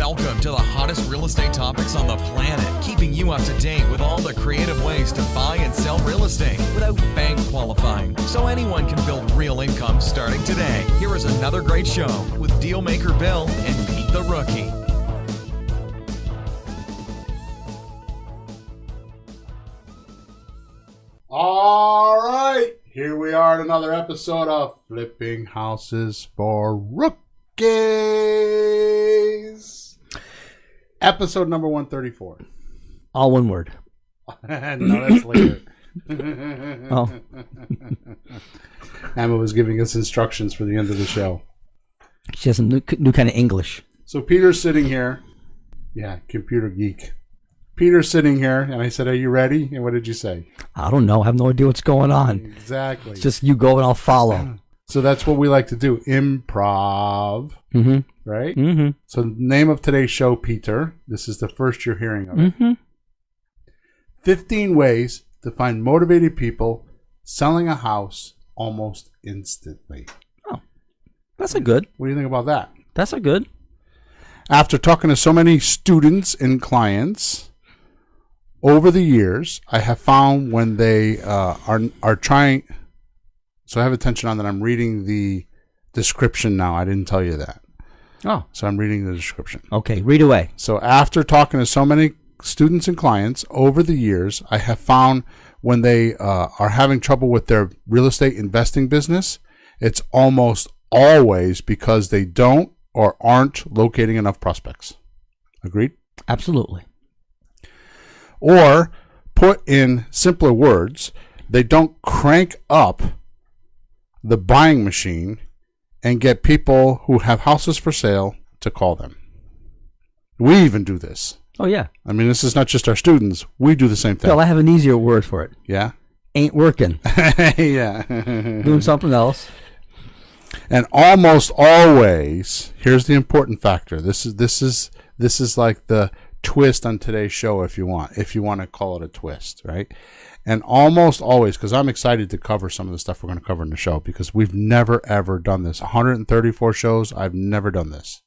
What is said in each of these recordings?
Welcome to the hottest real estate topics on the planet, keeping you up to date with all the creative ways to buy and sell real estate without bank qualifying, so anyone can build real income starting today. Here is another great show with Dealmaker Bill and Pete the Rookie. All right, here we are in another episode of Flipping Houses for Rookies. Episode number 134. All one word. No, that's later. Oh. Emma was giving us instructions for the end of the show. She has some new kind of English. So Peter's sitting here. Yeah, computer geek. Peter's sitting here, and I said, "Are you ready?" And what did you say? I don't know. I have no idea what's going on. Exactly. It's just you go and I'll follow. So that's what we like to do, improv, right? Mm-hmm. So the name of today's show, Peter, this is the first you're hearing of it. 15 ways to find motivated people selling a house almost instantly. Oh, that's a good. What do you think about that? That's a good. After talking to so many students and clients over the years, I have found when they are trying... So have attention on that. I'm reading the description now. I didn't tell you that. Oh. So I'm reading the description. Okay, read away. So after talking to so many students and clients over the years, I have found when they are having trouble with their real estate investing business, it's almost always because they don't or aren't locating enough prospects. Agreed? Absolutely. Or, put in simpler words, they don't crank up the buying machine and get people who have houses for sale to call them. We even do this. Oh, yeah. I mean, this is not just our students. We do the same thing. Bill, I have an easier word for it. Yeah? Ain't working. Yeah. Doing something else. And almost always, here's the important factor. This is like the twist on today's show, if you want to call it a twist, right? And almost always, because I'm excited to cover some of the stuff we're going to cover in the show, because we've never, ever done this. 134 shows, I've never done this.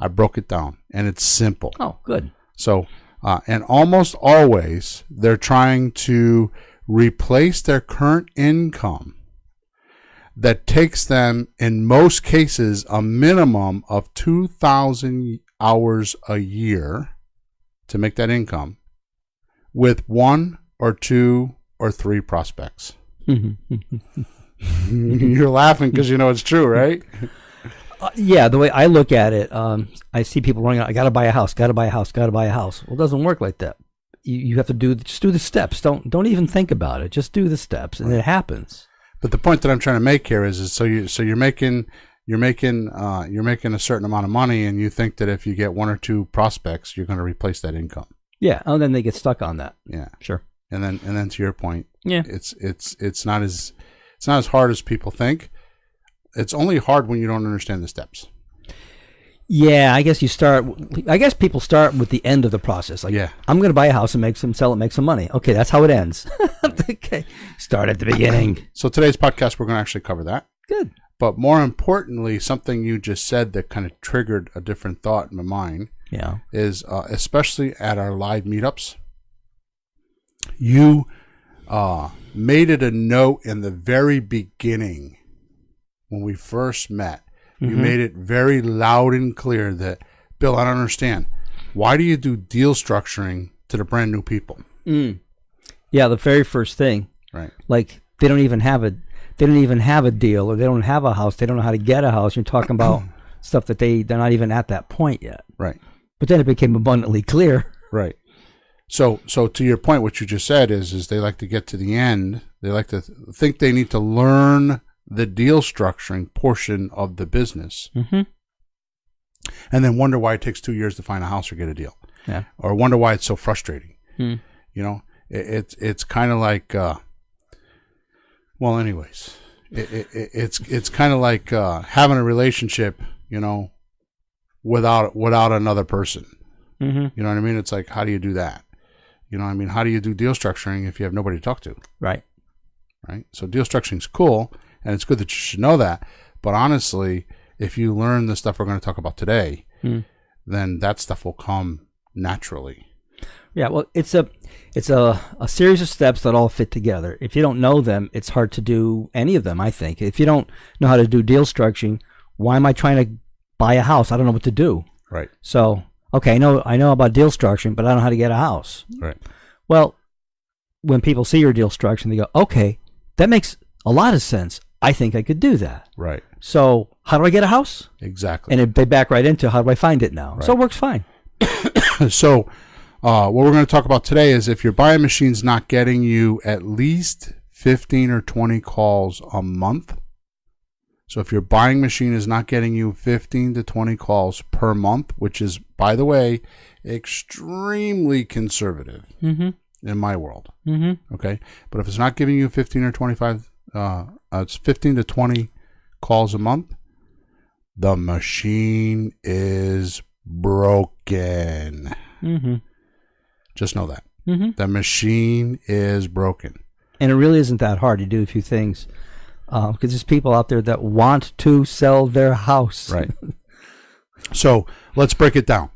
I broke it down, and it's simple. Oh, good. So, and almost always, they're trying to replace their current income that takes them, in most cases, a minimum of 2,000 hours a year to make that income, with one or two or three prospects. You're laughing because you know it's true, right? Yeah, the way I look at it, I see people running out, I got to buy a house, got to buy a house, got to buy a house. Well, it doesn't work like that. You have to just do the steps. Don't even think about it. Just do the steps, and it happens. But the point that I'm trying to make here is so you're making a certain amount of money, and you think that if you get one or two prospects, you're going to replace that income. Yeah, and then they get stuck on that. Yeah, sure. And then to your point, yeah, it's not as hard as people think. It's only hard when you don't understand the steps. Yeah, I guess people start with the end of the process. Like, yeah, I'm going to buy a house and sell it, make some money. Okay, that's how it ends. Okay, start at the beginning. So today's podcast, we're going to actually cover that. Good. But more importantly, something you just said that kind of triggered a different thought in my mind. Yeah. Is especially at our live meetups, you made it a note in the very beginning when we first met. You made it very loud and clear that, Bill, I don't understand. Why do you do deal structuring to the brand new people? Yeah, the very first thing. Right. Like they don't even have a deal, or they don't have a house. They don't know how to get a house. You're talking about stuff that they're not even at that point yet. Right. But then it became abundantly clear. Right. So to your point, what you just said is they like to get to the end. They like to think they need to learn the deal structuring portion of the business, and then wonder why it takes 2 years to find a house or get a deal, or wonder why it's so frustrating. You know, it's kind of like, well, anyways, it's kind of like having a relationship, you know, without another person. You know what I mean? It's like, how do you do that? You know what I mean? How do you do deal structuring if you have nobody to talk to? Right. So deal structuring is cool, and it's good that you should know that. But honestly, if you learn the stuff we're going to talk about today, then that stuff will come naturally. Yeah, well, it's a series of steps that all fit together. If you don't know them, it's hard to do any of them, I think. If you don't know how to do deal structuring, why am I trying to buy a house? I don't know what to do. Right. So, okay, I know about deal structuring, but I don't know how to get a house. Right. Well, when people see your deal structuring, they go, okay, that makes a lot of sense. I think I could do that. Right. So how do I get a house? Exactly. And they back right into how do I find it now? Right. So it works fine. So what we're going to talk about today is if your buying machine's not getting you at least 15 or 20 calls a month. So if your buying machine is not getting you 15 to 20 calls per month, which is, by the way, extremely conservative in my world. Okay. But if it's not giving you 15 or 25, it's 15 to 20 calls a month, the machine is broken. Just know that. The machine is broken. And it really isn't that hard to do a few things. Because there's people out there that want to sell their house. Right. So let's break it down.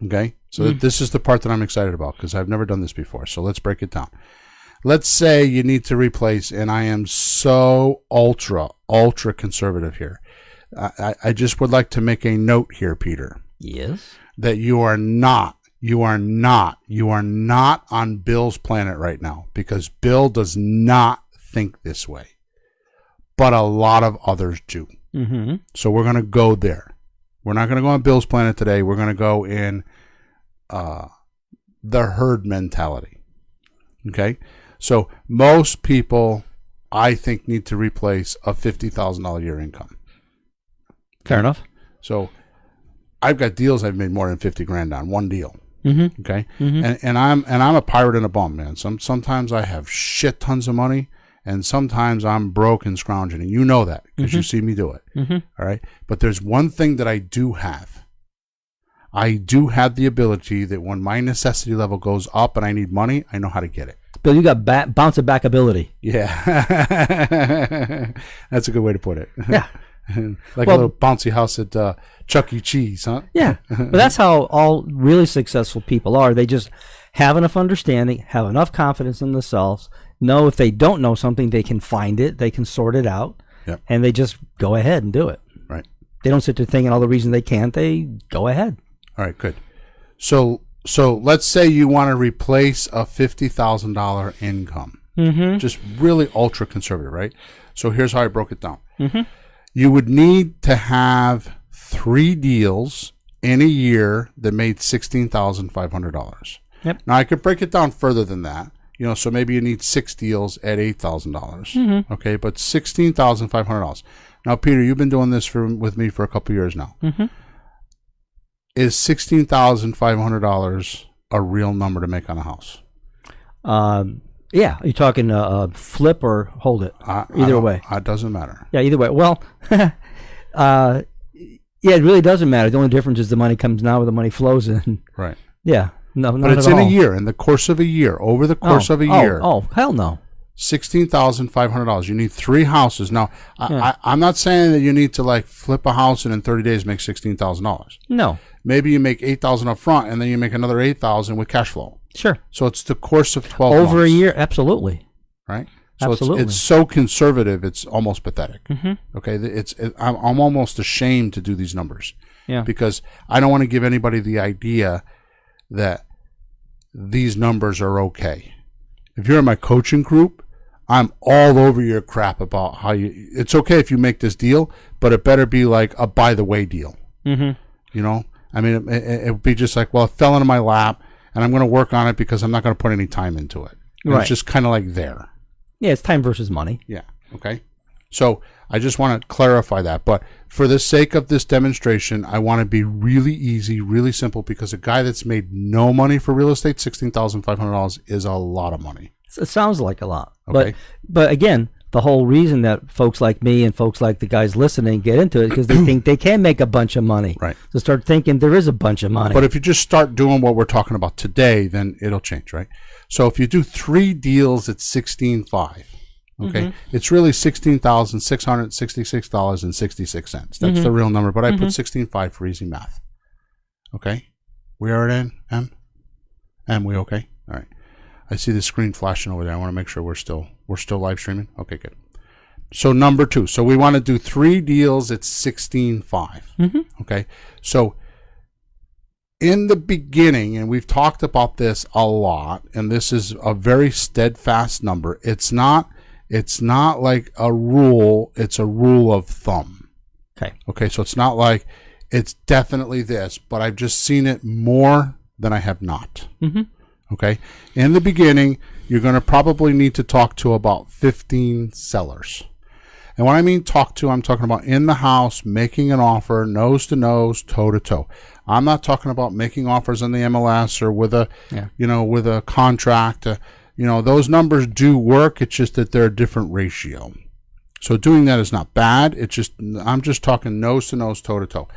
Okay. So this is the part that I'm excited about because I've never done this before. So let's break it down. Let's say you need to replace, and I am so ultra conservative here. I just would like to make a note here, Peter. Yes. That you are not on Bill's planet right now because Bill does not think this way. But a lot of others do. So we're going to go there. We're not going to go on Bill's planet today. We're going to go in the herd mentality. Okay? So most people, I think, need to replace a $50,000 a year income. Fair enough. So I've got deals I've made more than 50 grand on one deal. Okay? And I'm a pirate and a bum, man. Sometimes I have shit tons of money. And sometimes I'm broke and scrounging, and you know that because you see me do it. All right. But there's one thing that I do have. I do have the ability that when my necessity level goes up and I need money, I know how to get it. Bill, you got bounce it back ability. Yeah. That's a good way to put it. Yeah. Like a little bouncy house at Chuck E. Cheese, huh? Yeah. But that's how all really successful people are. They just have enough understanding, have enough confidence in themselves, know if they don't know something, they can find it, they can sort it out, and they just go ahead and do it. Right. They don't sit there thinking all the reasons they can't. They go ahead. All right, good. So let's say you want to replace a $50,000 income. Just really ultra conservative, right? So here's how I broke it down. You would need to have 3 deals in a year that made $16,500. Yep. Now I could break it down further than that. You know, so maybe you need 6 deals at $8,000. Okay, but $16,500. Now, Peter, you've been doing this with me for a couple years now. Is $16,500 a real number to make on a house? Yeah. Are you talking flip or hold it? Either way. It doesn't matter. Yeah, either way. Well, yeah, it really doesn't matter. The only difference is the money comes now or the money flows in. Right. Yeah. No, but it's in a year, in the course of a year, over the course of a year. Oh, hell no. $16,500. You need 3 houses. Now, I'm not saying that you need to like flip a house and in 30 days make $16,000. No. Maybe you make $8,000 up front and then you make another $8,000 with cash flow. Sure. So it's the course of 12 months. Over a year, absolutely. Right? So absolutely. It's so conservative, it's almost pathetic. Okay? I'm almost ashamed to do these numbers. Yeah. Because I don't want to give anybody the idea that these numbers are okay. If you're in my coaching group, I'm all over your crap about how it's okay if you make this deal, but it better be like a by the way deal. You know, I mean, it would be just like, well, it fell into my lap and I'm going to work on it because I'm not going to put any time into it. Right. It's just kind of like there. Yeah. It's time versus money. Yeah. Okay. So I just want to clarify that. But for the sake of this demonstration, I want to be really easy, really simple, because a guy that's made no money for real estate, $16,500 is a lot of money. It sounds like a lot. Okay. But again, the whole reason that folks like me and folks like the guys listening get into it because they think they can make a bunch of money. Right. So start thinking there is a bunch of money. But if you just start doing what we're talking about today, then it'll change, right? So if you do 3 deals at $16,500, okay, it's really $16,666.66. That's the real number, but I put $16,500 for easy math. Okay. We are at M, we okay? All right. I see the screen flashing over there. I want to make sure we're still live streaming. Okay, good. So number 2. So we want to do 3 deals at 16.5. Okay. So in the beginning, and we've talked about this a lot, and this is a very steadfast number. It's not like a rule. It's a rule of thumb. Okay. Okay. So it's not like it's definitely this, but I've just seen it more than I have not. Okay. In the beginning, you're going to probably need to talk to about 15 sellers. And when I mean talk to, I'm talking about in the house, making an offer, nose to nose, toe to toe. I'm not talking about making offers on the MLS or with a, with a contract. Those numbers do work. It's just that they're a different ratio. So doing that is not bad. I'm just talking nose to nose, toe to toe.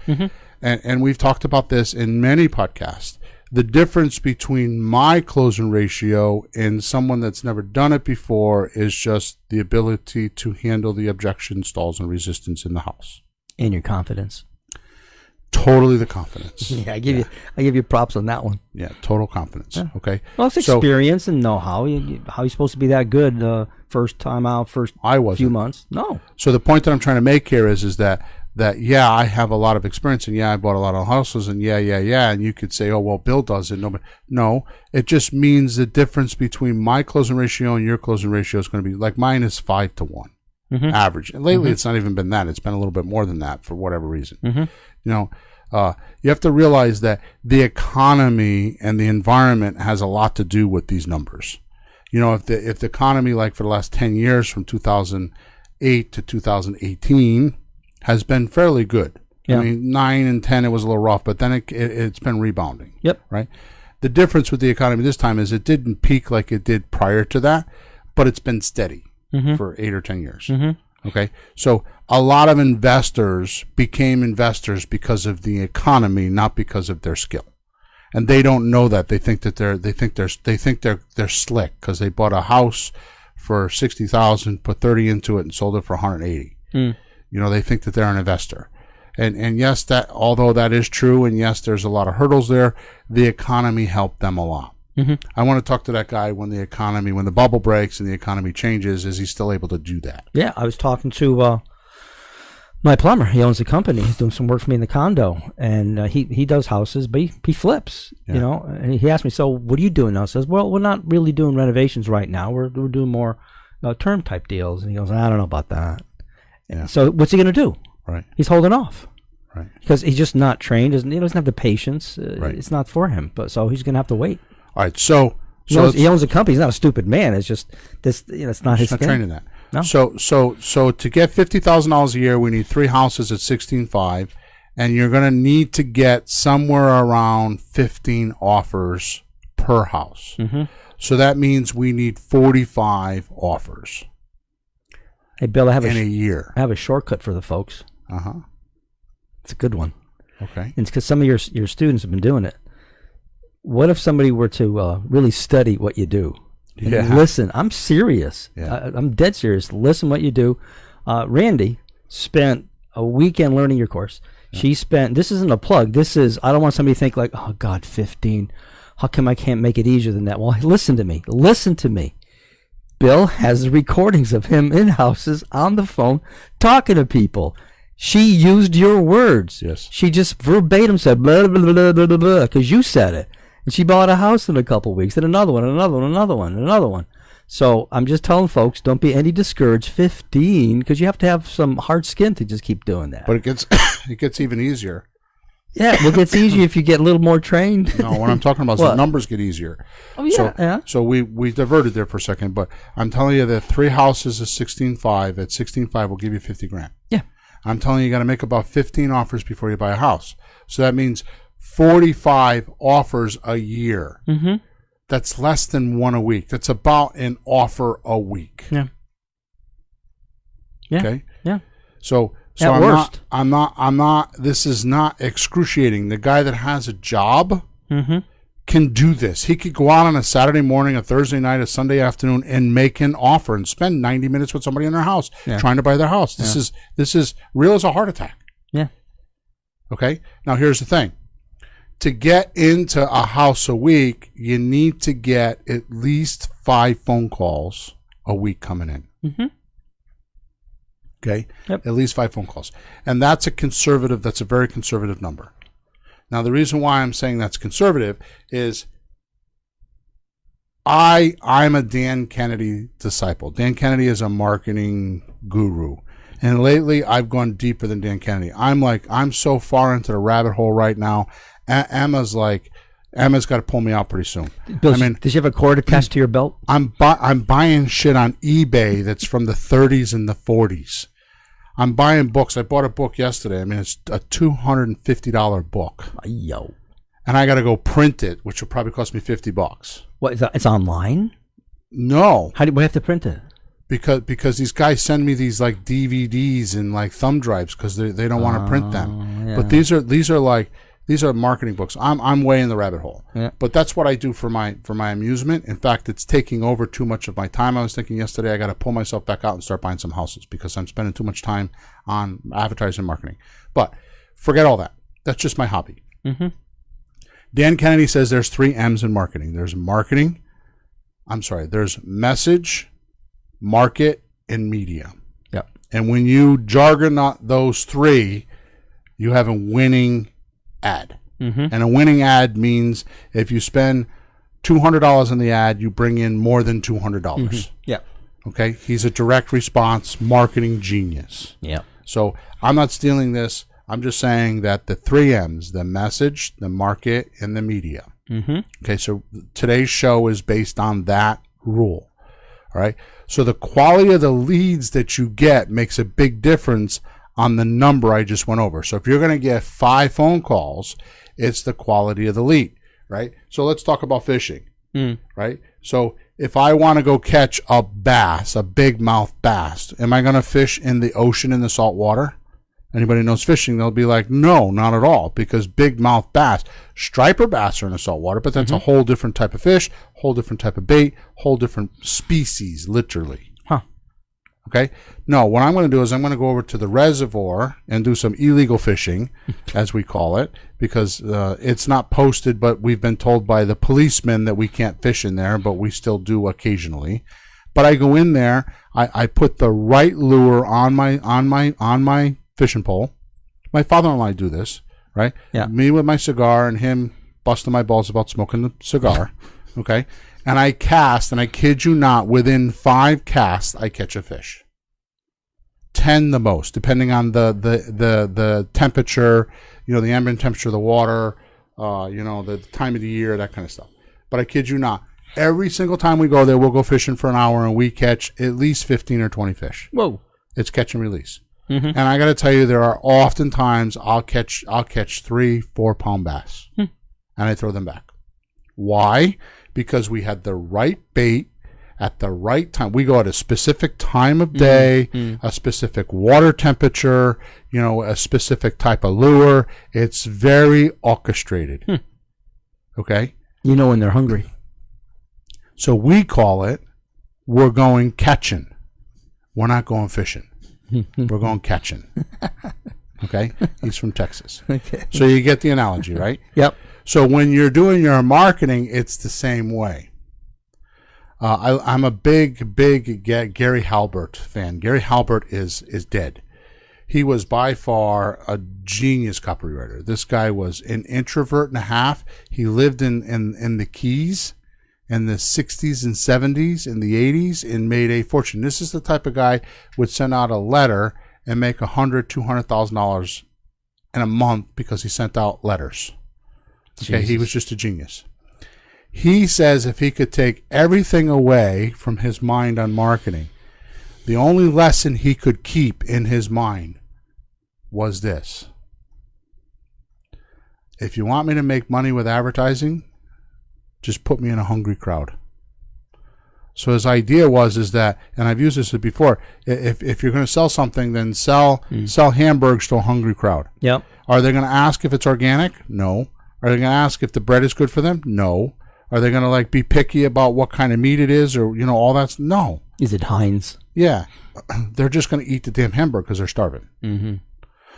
And we've talked about this in many podcasts. The difference between my closing ratio and someone that's never done it before is just the ability to handle the objection, stalls, and resistance in the house. And your confidence. Totally the confidence. Yeah, I give you props on that one. Yeah, total confidence. Yeah. Okay. Well, it's experience and know-how. How are you supposed to be that good first time out, few months? No. So the point that I'm trying to make here is that yeah, I have a lot of experience, and yeah, I bought a lot of houses, and yeah, and you could say, oh, well, Bill does it. No, it just means the difference between my closing ratio and your closing ratio is going to be like mine is 5 to 1 average. And lately, it's not even been that. It's been a little bit more than that for whatever reason. You have to realize that the economy and the environment has a lot to do with these numbers. If the economy, like for the last 10 years from 2008 to 2018, has been fairly good. Yeah. I mean, 9 and 10, it was a little rough, but then it's been rebounding. Yep. Right. The difference with the economy this time is it didn't peak like it did prior to that, but it's been steady for 8 or 10 years. Okay. So a lot of investors became investors because of the economy, not because of their skill. And they don't know that. They think that they're slick because they bought a house for $60,000, put 30 into it, and sold it for 180. They think that they're an investor. And yes, that although that is true, and yes, there's a lot of hurdles there, the economy helped them a lot. I want to talk to that guy when the bubble breaks and the economy changes, is he still able to do that? Yeah, I was talking to my plumber. He owns a company. He's doing some work for me in the condo, and he does houses, but he flips, and he asked me, so what are you doing now? I says, well, we're not really doing renovations right now. We're doing more term type deals. And he goes, I don't know about that. Yeah. So what's he going to do? Right. He's holding off. Right. Because he's just not trained. He doesn't have the patience. Right. It's not for him. So he's going to have to wait. All right. So he owns a company. He's not a stupid man. It's just this. It's not his thing. He's not training that. No. So to get $50,000 a year, we need 3 houses at 16.5, and you're going to need to get somewhere around 15 offers per house. So that means we need 45 offers. Hey, Bill, I in a year. I have a shortcut for the folks. It's a good one. Okay. It's because some of your students have been doing it. What if somebody were to really study what you do? Yeah. Listen, I'm serious. Yeah. I'm dead serious. Listen what you do. Randy spent a weekend learning your course. Yeah. This isn't a plug. This is, I don't want somebody to think like, oh, God, 15. How come I can't make it easier than that? Well, listen to me. Listen to me. Bill has recordings of him in houses on the phone talking to people. She used your words. Yes. She just verbatim said blah, blah, blah, blah, blah, blah, because you said it. And she bought a house in a couple of weeks, then another one, another one. So I'm just telling folks, don't be any discouraged. 15, because you have to have some hard skin to just keep doing that. But it gets even easier. Yeah, well, it gets easier if you get a little more trained. No, what I'm talking about is the numbers get easier. Oh, yeah. So we diverted there for a second, but I'm telling you that 3 houses is 16.5. At 16.5, we'll give you $50,000. Yeah. I'm telling you, you got to make about 15 offers before you buy a house. So that means 45 offers a year. That's less than 1 a week. That's about an offer a week. Yeah. Yeah. Okay. Yeah. So at worst. I'm not, this is not excruciating. The guy that has a job can do this. He could go out on a Saturday morning, a Thursday night, a Sunday afternoon, and make an offer and spend 90 minutes with somebody in their house trying to buy their house. This is real as a heart attack. Yeah. Okay. Now here's the thing. to get into a house a week, you need to get at least 5 phone calls a week coming in. Mm-hmm. Okay? Yep. At least 5 phone calls. And that's a very conservative number. Now, the reason why I'm saying that's conservative is I'm a Dan Kennedy disciple. Dan Kennedy is a marketing guru. And lately, I've gone deeper than Dan Kennedy. I'm so far into the rabbit hole right now. Emma's got to pull me out pretty soon. Bill, does she have a cord attached to your belt? I'm buying shit on eBay that's from the 30s and the 40s. I'm buying books. I bought a book yesterday. I mean, it's a $250 book. Yo. And I got to go print it, which will probably cost me $50. What is that? It's online? No. How do we have to print it? Because these guys send me these like DVDs and like thumb drives because they don't want to print them. Yeah. But these are marketing books. I'm way in the rabbit hole. Yeah. But that's what I do for my amusement. In fact, it's taking over too much of my time. I was thinking yesterday I got to pull myself back out and start buying some houses because I'm spending too much time on advertising and marketing. But forget all that. That's just my hobby. Mm-hmm. Dan Kennedy says there's 3 M's in marketing. There's message, market, and media. Yep. And when you jargon those 3, you have a winning ad. Mm-hmm. And a winning ad means if you spend $200 on the ad, you bring in more than $200. Mm-hmm. Yeah. Okay? He's a direct response marketing genius. Yeah. So I'm not stealing this. I'm just saying that the 3 M's, the message, the market, and the media. Mm-hmm. Okay, so today's show is based on that rule. All right? So the quality of the leads that you get makes a big difference on the number I just went over. So if you're going to get 5 phone calls, it's the quality of the lead, right? So let's talk about fishing, right? So if I want to go catch a bass, a big mouth bass, am I going to fish in the ocean in the salt water? Anybody knows fishing, they'll be like, no, not at all, because big mouth bass, striper bass are in the salt water, but that's a whole different type of fish, whole different type of bait, whole different species, literally. Huh. Okay? No, what I'm going to do is I'm going to go over to the reservoir and do some illegal fishing, as we call it, because it's not posted, but we've been told by the policemen that we can't fish in there, but we still do occasionally. But I go in there, I put the right lure on my fishing pole. My father-in-law and I do this, right? Yeah. Me with my cigar and him busting my balls about smoking the cigar, okay? And I cast, and I kid you not, within 5 casts, I catch a fish. 10 the most, depending on the temperature, the ambient temperature of the water, the time of the year, that kind of stuff. But I kid you not, every single time we go there, we'll go fishing for an hour, and we catch at least 15 or 20 fish. Whoa. It's catch and release. Mm-hmm. And I got to tell you, there are often times I'll catch 3-4 pound bass, and I throw them back. Why? Because we had the right bait at the right time. We go at a specific time of day, a specific water temperature, a specific type of lure. It's very orchestrated. Okay? When they're hungry. So we call it, we're going catching. We're not going fishing. We're going catching. Okay? He's from Texas. Okay. So you get the analogy, right? Yep. So when you're doing your marketing, it's the same way. I'm a big Gary Halbert fan. Gary Halbert is dead. He was by far a genius copywriter. This guy was an introvert and a half. He lived in the Keys in the 60s and 70s, in the 80s, and made a fortune. This is the type of guy would send out a letter and make $100,000-$200,000 in a month because he sent out letters. Okay, Jesus. He was just a genius. He says if he could take everything away from his mind on marketing, the only lesson he could keep in his mind was this. If you want me to make money with advertising, just put me in a hungry crowd. So his idea is that, and I've used this before, if you're going to sell something, then sell hamburgers to a hungry crowd. Yep. Are they going to ask if it's organic? No. Are they going to ask if the bread is good for them? No. Are they going to be picky about what kind of meat it is or all that? No. Is it Heinz? Yeah. They're just going to eat the damn hamburger because they're starving. Mm-hmm.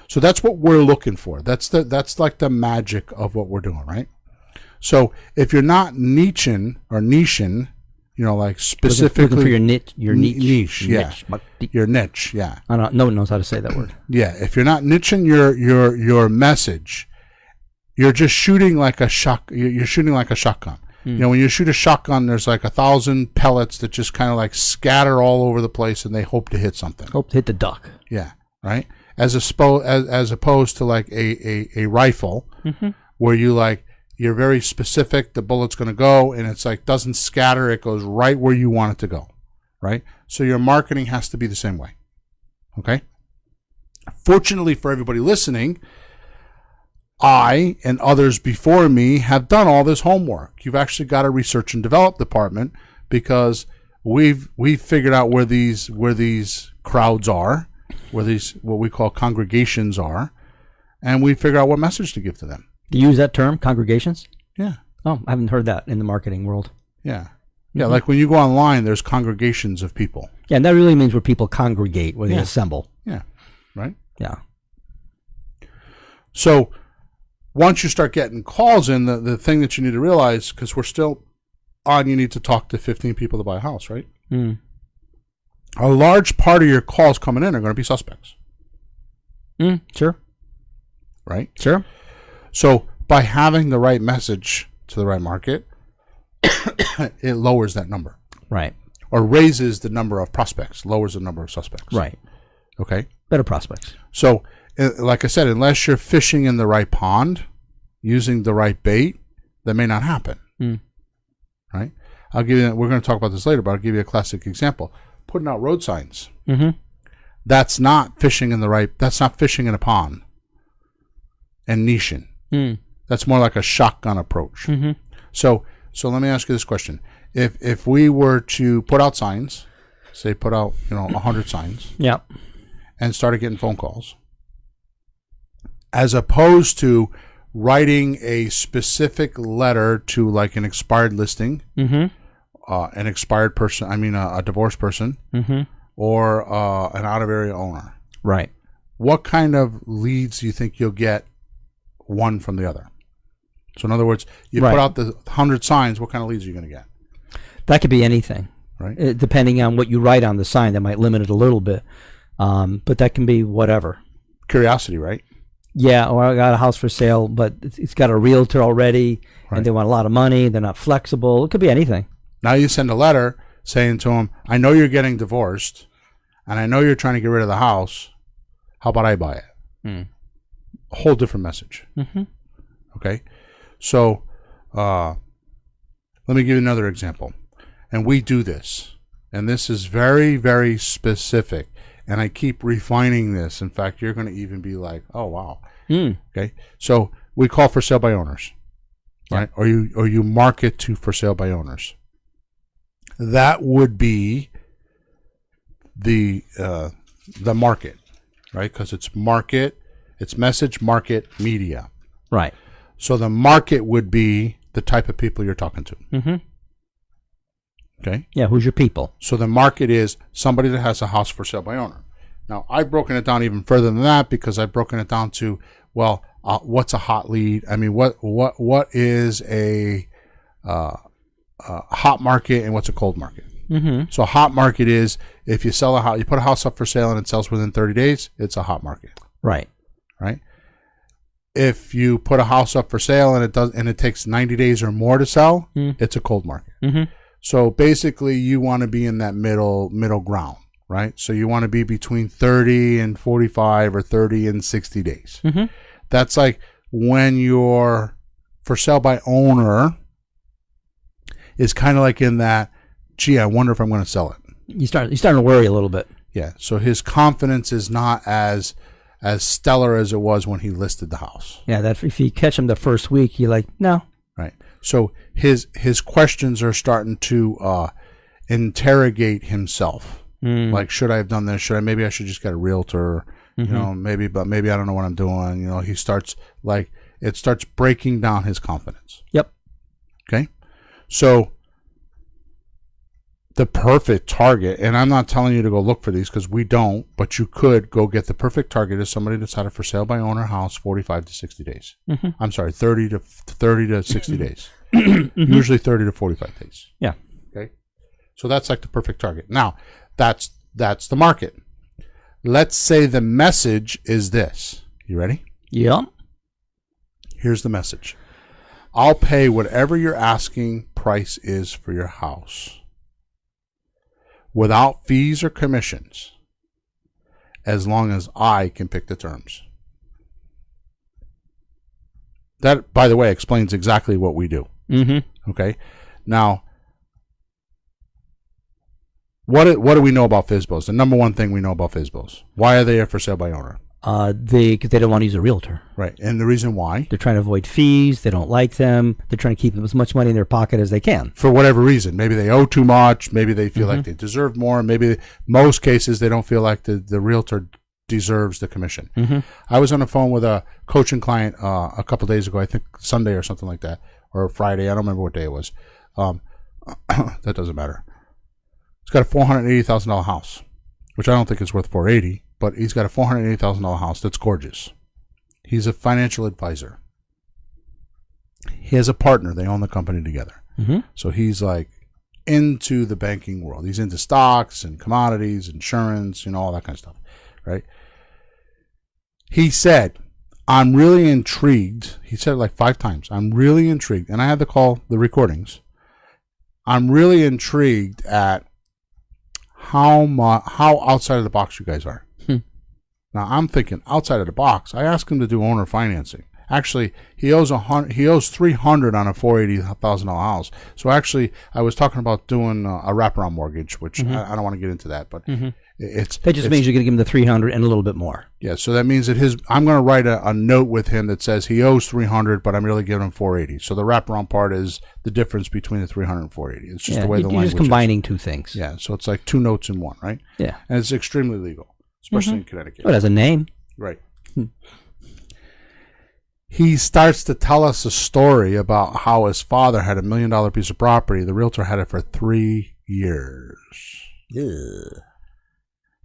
So that's what we're looking for. That's like the magic of what we're doing, right? So if you're not niching, like specifically looking for your niche, niche, yeah, your niche, yeah. I don't. No one knows how to say that word. Yeah, if you're not niching your message, you're just shooting like a You're shooting like a shotgun. When you shoot a shotgun, there's like 1,000 pellets that just kind of like scatter all over the place, and they hope to hit something. Hope to hit the duck. Yeah, right. As opposed to like a rifle, where you're very specific. The bullet's going to go, and it's like doesn't scatter. It goes right where you want it to go, right? So your marketing has to be the same way. Okay. Fortunately for everybody listening, I and others before me have done all this homework. You've actually got a research and develop department because we've figured out where these crowds are, where these what we call congregations are, and we figure out what message to give to them. Do you use that term, congregations? Yeah. Oh, I haven't heard that in the marketing world. Yeah. Yeah, like when you go online, there's congregations of people. Yeah, and that really means where people congregate, where they assemble. Yeah. Right? Yeah. So once you start getting calls in, the thing that you need to realize, because we're still on, you need to talk to 15 people to buy a house, right? A large part of your calls coming in are going to be suspects. Sure. Right? Sure. So by having the right message to the right market, it lowers that number. Right. Or raises the number of prospects, lowers the number of suspects. Right. Okay? Better prospects. So, like I said, unless you're fishing in the right pond, using the right bait, that may not happen. Right? We're going to talk about this later, but I'll give you a classic example. Putting out road signs. That's not fishing in a pond and niching. That's more like a shotgun approach. So let me ask you this question. If we were to put out signs, say put out 100 signs, yeah, and started getting phone calls, as opposed to writing a specific letter to like an expired listing, an expired person, a divorced person, or an out-of-area owner. Right. What kind of leads do you think you'll get one from the other? So in other words, you put out the 100 signs, what kind of leads are you going to get? That could be anything. Right. Depending on what you write on the sign, that might limit it a little bit. But that can be whatever. Curiosity, right? Yeah, or I got a house for sale, but it's got a realtor already, and they want a lot of money. They're not flexible. It could be anything. Now you send a letter saying to them, I know you're getting divorced, and I know you're trying to get rid of the house. How about I buy it? A whole different message. Okay? So let me give you another example. And we do this. And this is very, very specific. And I keep refining this. In fact, you're going to even be like, oh, wow. Okay? So we call for sale by owners. Right? Or you market to for sale by owners. That would be the market. Right? Because it's market, it's message, market, media. Right. So the market would be the type of people you're talking to. Okay? Yeah, who's your people? So the market is somebody that has a house for sale by owner. Now, I've broken it down even further than that because I've broken it down to, what's a hot lead? I mean, what is a hot market and what's a cold market? So a hot market is if you sell a house, you put a house up for sale and it sells within 30 days, it's a hot market. Right. Right? If you put a house up for sale and it takes 90 days or more to sell, it's a cold market. So basically you want to be in that middle ground, right? So you want to be between 30 and 45 or 30 and 60 days. That's like when your for sale by owner is kind of like in that, gee, I wonder if I'm going to sell it. You're starting to worry a little bit. Yeah. So his confidence is not as stellar as it was when he listed the house. Yeah, that if you catch him the first week, you're like, no. Right. So his questions are starting to interrogate himself. Like, should I have done this? Maybe I should just get a realtor. Maybe I don't know what I'm doing. He starts it starts breaking down his confidence. Yep. Okay. So the perfect target, and I'm not telling you to go look for these because we don't, but you could go get the perfect target is somebody that's had a for sale by owner house 45 to 60 days. I'm sorry, 30 to 60 days. Usually 30 to 45 days. Yeah. Okay. So that's like the perfect target. Now, that's the market. Let's say the message is this. You ready? Yeah. Here's the message. I'll pay whatever your asking price is for your house without fees or commissions as long as I can pick the terms. That, by the way, explains exactly what we do. Mm-hmm. Okay? Now, what do we know about FSBOs? The number one thing we know about FSBOs. Why are they a for sale by owner? They don't want to use a realtor. Right. And the reason why? They're trying to avoid fees. They don't like them. They're trying to keep as much money in their pocket as they can. For whatever reason. Maybe they owe too much. Maybe they feel like they deserve more. Maybe most cases they don't feel like the realtor deserves the commission. I was on the phone with a coaching client a couple days ago, I think Sunday or something like that, or Friday. I don't remember what day it was. That doesn't matter. He's got a $480,000 house, which I don't think is worth $480,000, but he's got a $480,000 house that's gorgeous. He's a financial advisor. He has a partner. They own the company together. So he's like into the banking world. He's into stocks and commodities, insurance, all that kind of stuff, right? He said, I'm really intrigued. He said it like 5 times. I'm really intrigued. And I had to call the recordings. I'm really intrigued at how outside of the box you guys are. Now I'm thinking outside of the box. I asked him to do owner financing. Actually, he owes $300 on a $480,000 house. So actually, I was talking about doing a wraparound mortgage, which I don't want to get into that, but that just means you're going to give him the $300 and a little bit more. Yeah, so that means that I'm going to write a note with him that says he owes $300, but I'm really giving him $480. So the wraparound part is the difference between the $300 and $480. It's just the way the language is. You're just combining two things. Yeah, so it's like 2 notes in one, right? Yeah. And it's extremely legal, especially in Connecticut. Oh, it has a name. Right. He starts to tell us a story about how his father had $1 million piece of property. The realtor had it for 3 years. Ugh.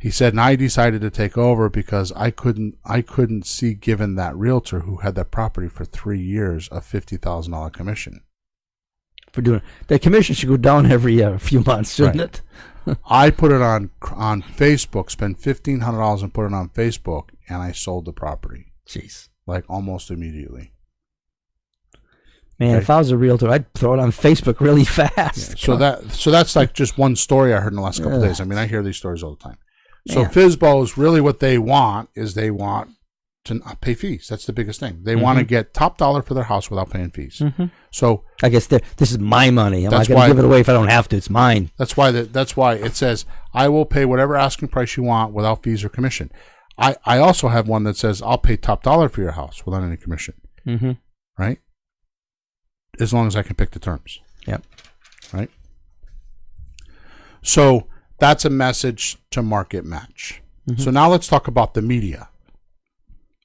He said, and I decided to take over because I couldn't see giving that realtor who had that property for 3 years a $50,000 commission. For doing that, commission should go down every few months, shouldn't it? I put it on Facebook, spent $1,500 and put it on Facebook, and I sold the property. Jeez. Like almost immediately. Man, if I was a realtor, I'd throw it on Facebook really fast. Yeah, so that's like just one story I heard in the last couple of days. I mean, I hear these stories all the time. So Man. FSBOs, really what they want is they want to not pay fees. That's the biggest thing. They want to get top dollar for their house without paying fees. So I guess this is my money. I'm not going to give it away if I don't have to. It's mine. That's why it says, I will pay whatever asking price you want without fees or commission. I also have one that says, I'll pay top dollar for your house without any commission. Right? As long as I can pick the terms. Yep. Right? So that's a message to market match. So now let's talk about the media.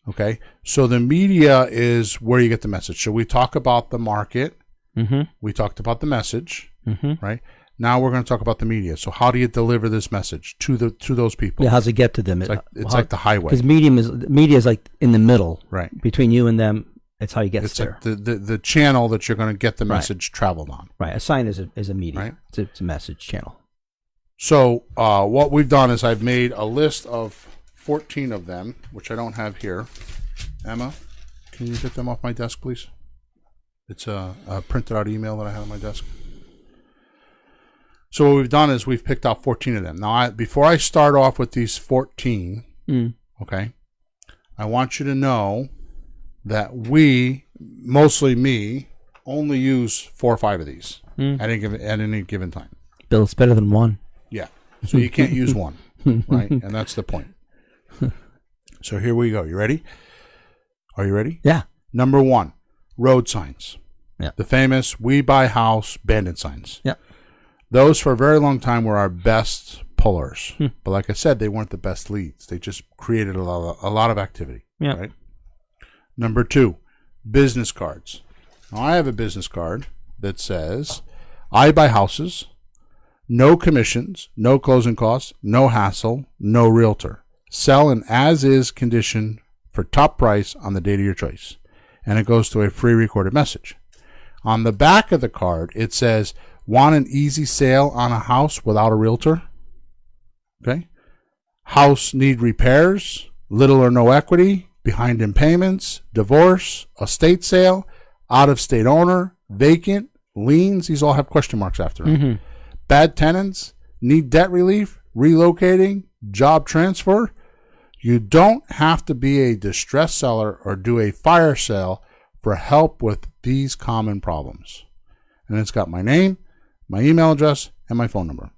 Okay? So the media is where you get the message. So we talk about the market. We talked about the message. Right? Now we're going to talk about the media. So how do you deliver this message to those people? Yeah, how's it get to them? It's like the highway. Because media is like in the middle, right? Between you and them, it's how you get there. Like the channel that you're going to get the message traveled on. Right. A sign is a media. Right. It's a message channel. So what we've done is I've made a list of 14 of them, which I don't have here. Emma, can you get them off my desk, please? It's a printed out email that I had on my desk. So what we've done is we've picked out 14 of them. Now, before I start off with these 14, okay, I want you to know that we, mostly me, only use 4 or 5 of these at any given time. Bill, it's better than one. Yeah. So you can't use one, right? And that's the point. So here we go. You ready? Are you ready? Yeah. Number 1, road signs. Yeah. The famous "We Buy House" bandit signs. Yeah. Those for a very long time were our best pullers. But like I said, they weren't the best leads. They just created a lot of activity. Yeah. Right? Number 2, business cards. Now I have a business card that says, I buy houses. No commissions, no closing costs, no hassle, no realtor. Sell in as-is condition for top price on the date of your choice. And it goes to a free recorded message. On the back of the card, it says, want an easy sale on a house without a realtor? Okay. House need repairs, little or no equity, behind in payments, divorce, estate sale, out-of-state owner, vacant, liens. These all have question marks after them. Mm-hmm. Bad tenants, need debt relief, relocating, job transfer. You don't have to be a distressed seller or do a fire sale for help with these common problems. And it's got my name, my email address, and my phone number.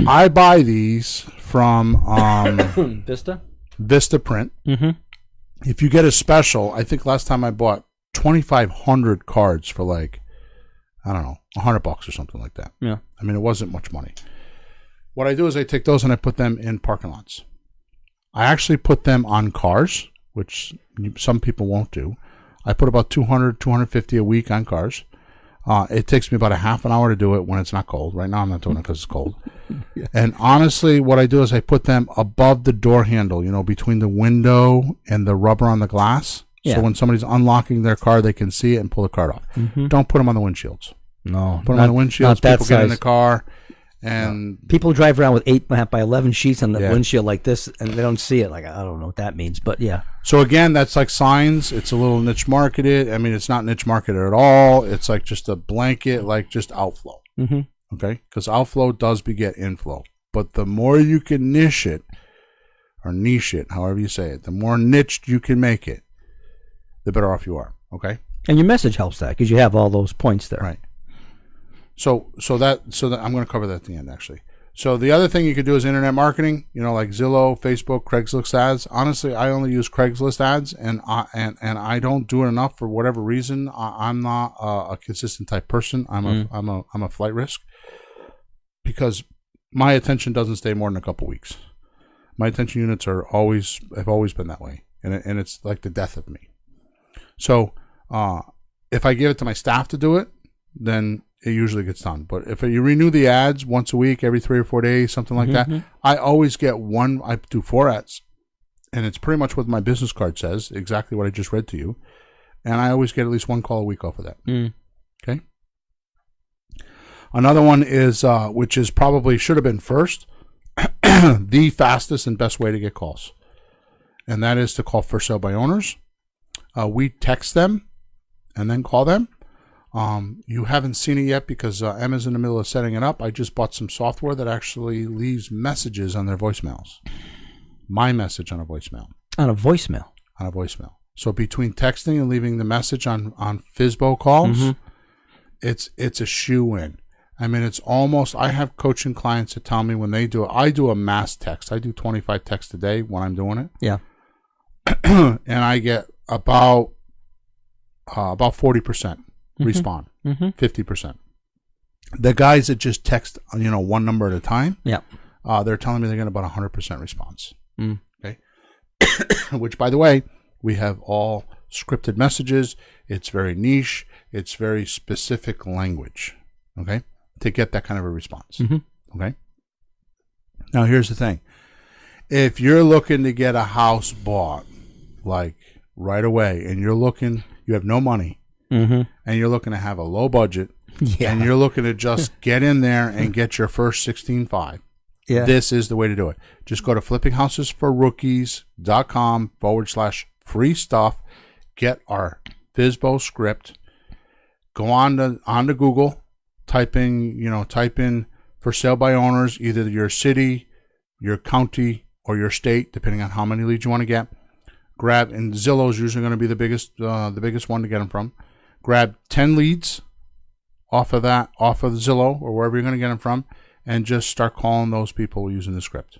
I buy these from Vista? Vista Print. Mm-hmm. If you get a special, I think last time I bought 2,500 cards for like, I don't know, $100 or something like that. Yeah. I mean, it wasn't much money. What I do is I take those and I put them in parking lots. I actually put them on cars, which some people won't do. I put about 200, 250 a week on cars. It takes me about a half an hour to do it when it's not cold. Right now I'm not doing it because it's cold. Yeah. And honestly, what I do is I put them above the door handle, between the window and the rubber on the glass. Yeah. So when somebody's unlocking their car, they can see it and pull the card off. Mm-hmm. Don't put them on the windshields. No. Put them on the windshields. People get in the size. car. And people drive around with 8 by 11 sheets on the Yeah. windshield like this, and they don't see it. Like, I don't know what that means, but yeah. so again, that's like signs. It's a little niche marketed. I mean, it's not niche marketed at all. It's like just a blanket, like just outflow. Mm-hmm. Okay? Because outflow does beget inflow. But the more you can niche it, or niche it, however you say it, the more niched you can make it, the better off you are. Okay? And your message helps that because you have all those points there. Right. So that I'm going to cover that at the end, actually. So the other thing you could do is internet marketing, like Zillow, Facebook, Craigslist ads. Honestly, I only use Craigslist ads, and I don't do it enough for whatever reason. I'm not a consistent type person. I'm a flight risk because my attention doesn't stay more than a couple weeks. My attention units have always been that way, and it's like the death of me. So if I give it to my staff to do it, then it usually gets done. But if you renew the ads once a week, every 3 or 4 days, something like that, I always get one. I do 4 ads, and it's pretty much what my business card says, exactly what I just read to you. And I always get at least 1 call a week off of that. Okay. Another one is, which is probably should have been first, the fastest and best way to get calls, and that is to call for sale by owners. We text them and then call them. You haven't seen it yet because Emma's in the middle of setting it up. I just bought some software that actually leaves messages on their voicemails. My message on a voicemail. On a voicemail. On a voicemail. So between texting and leaving the message on FSBO calls, it's a shoo-in. I mean, it's almost, I have coaching clients that tell me when they do it, I do a mass text. I do 25 texts a day when I'm doing it. Yeah. And I get about 40%. Respond 50%. The guys that just text, one number at a time, they're telling me they're getting about 100% response. Okay, which, by the way, we have all scripted messages. It's very niche. It's very specific language. Okay, to get that kind of a response. Okay. Now here's the thing: if you're looking to get a house bought, like right away, and you have no money. And you're looking to have a low budget, and you're looking to just get in there and get your first 16.5. Yeah. This is the way to do it. Just go to flippinghousesforrookies.com/free stuff. Get our FSBO script. Go on to Google. Type in for sale by owners, either your city, your county, or your state, depending on how many leads you want to get. Grab, and Zillow is usually going to be the biggest one to get them from. Grab 10 leads off of Zillow or wherever you're going to get them from, and just start calling those people using the script.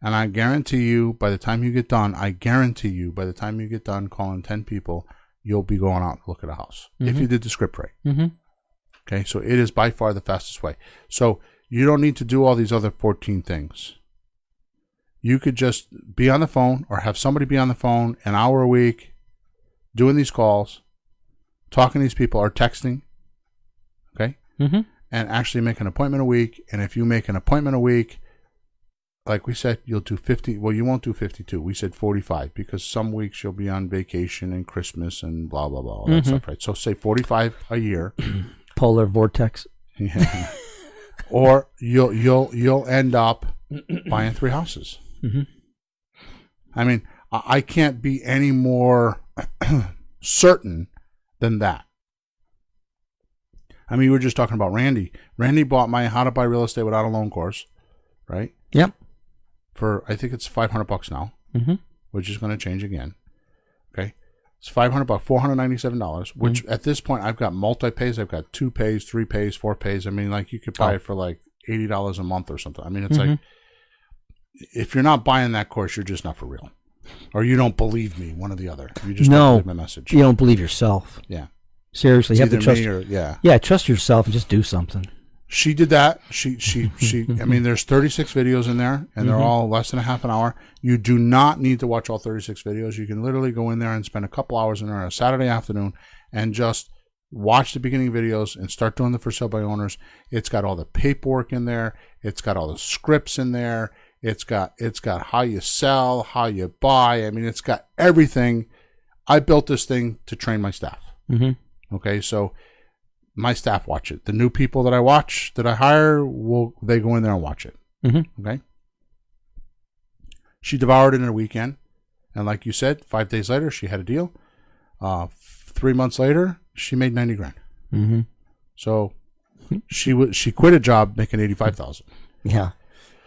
And I guarantee you, by the time you get done calling 10 people, you'll be going out to look at a house if you did the script right. Okay, so it is by far the fastest way. So you don't need to do all these other 14 things. You could just be on the phone or have somebody be on the phone an hour a week doing these calls, talking to these people, or texting. Okay? and actually make an appointment a week. And if you make an appointment a week, like we said, you'll do 50. Well, you won't do 52. We said 45 because some weeks you'll be on vacation and Christmas and blah, blah, blah, all that stuff, right? So say 45 a year. Polar vortex. Yeah. Or you'll end up buying 3 houses. Mm-hmm. I mean, I can't be any more certain than that. I mean, we were just talking about Randy. Randy bought my How to Buy Real Estate Without a Loan course, right? Yep. For, I think it's $500 now, Mm-hmm. which is going to change again. Okay. It's $500, $497, which at this point I've got multi-pays. I've got 2 pays, 3 pays, 4 pays. I mean, like you could buy it for like $80 a month or something. I mean, it's like, if you're not buying that course, you're just not for real. Or you don't believe me, one or the other. You just don't believe my message. You don't believe yourself. Yeah. Seriously, you have to trust. Yeah, trust yourself and just do something. She did that. She. I mean, there's 36 videos in there, and they're all less than a half an hour. You do not need to watch all 36 videos. You can literally go in there and spend a couple hours in there on a Saturday afternoon and just watch the beginning videos and start doing the for sale by owners. It's got all the paperwork in there. It's got all the scripts in there. It's got how you sell, how you buy. I mean, it's got everything. I built this thing to train my staff. Mm-hmm. Okay, so my staff watch it. The new people that I hire, they go in there and watch it. Mm-hmm. Okay. She devoured it in a weekend, and like you said, 5 days later she had a deal. 3 months later, she made $90,000. Mm-hmm. So she quit a job making $85,000. Yeah.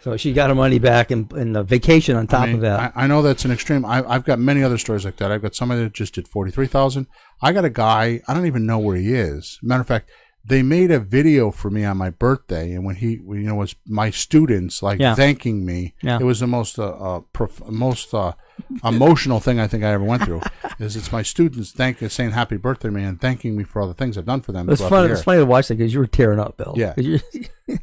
So she got her money back and the vacation on top of that. I know that's an extreme. I've got many other stories like that. I've got somebody that just did $43,000. I got a guy, I don't even know where he is. Matter of fact, they made a video for me on my birthday, and when he, was my students thanking me. Yeah. It was the most emotional thing I think I ever went through. Is it's my students saying happy birthday to me and thanking me for all the things I've done for them. It's fun. It's funny to watch that because you were tearing up, Bill. Yeah.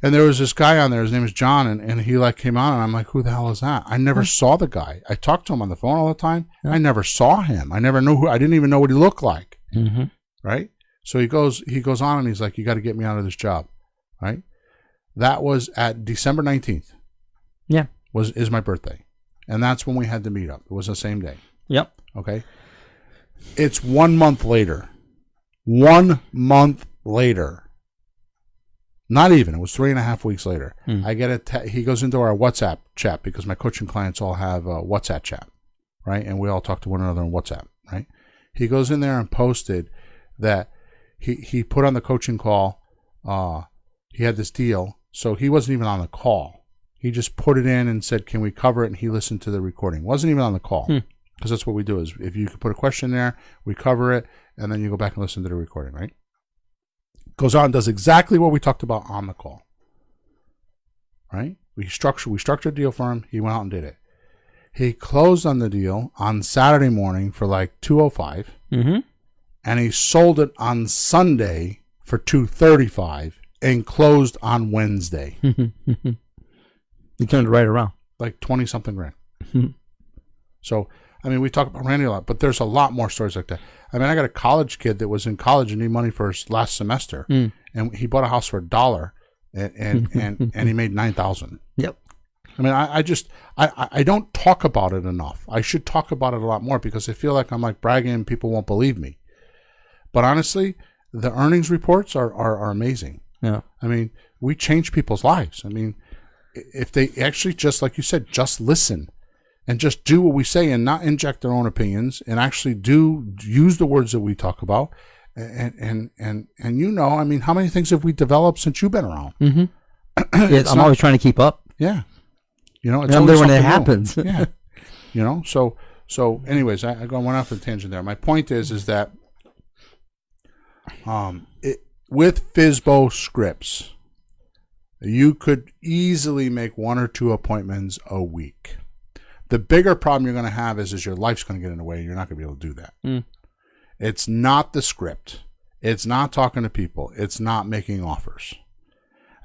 And there was this guy on there. His name is John, and he came on, and I'm like, who the hell is that? I never saw the guy. I talked to him on the phone all the time. Yeah. I never saw him. I never knew I didn't even know what he looked like. Mm-hmm. Right. So he goes on, and he's like, you got to get me out of this job. Right. That was at December 19th. Yeah. Is my birthday. And that's when we had the meetup. It was the same day. Yep. Okay. It's 1 month later. 1 month later. Not even. It was 3.5 weeks later. I get he goes into our WhatsApp chat because my coaching clients all have a WhatsApp chat, right? And we all talk to one another on WhatsApp, right? He goes in there and posted that he put on the coaching call. He had this deal, so he wasn't even on the call. He just put it in and said, "Can we cover it?" And he listened to the recording. Wasn't even on the call because that's what we do. Is if you could put a question there, we cover it, and then you go back and listen to the recording, right? Goes on, does exactly what we talked about on the call. Right? We structured a deal for him. He went out and did it. He closed on the deal on Saturday morning for like $205, and he sold it on Sunday for $235 and closed on Wednesday. You turned it right around. Like 20 something grand. So, I mean, we talk about Randy a lot, but there's a lot more stories like that. I mean, I got a college kid that was in college and needed money for his last semester, and he bought a house for $1, and he made $9,000. Yep. I mean, I don't talk about it enough. I should talk about it a lot more because I feel like I'm like bragging and people won't believe me. But honestly, the earnings reports are amazing. Yeah. I mean, we change people's lives. I mean, if they actually just, like you said, just listen and just do what we say and not inject their own opinions and actually use the words that we talk about. And I mean, how many things have we developed since you've been around? I'm always trying to keep up. Yeah. It's I'm there when it something new. happens. Yeah. So anyways, I went off on a tangent there. My point is that with FSBO scripts, you could easily make 1 or 2 appointments a week. The bigger problem you're going to have is your life's going to get in the way. You're not going to be able to do that. It's not the script. It's not talking to people. It's not making offers.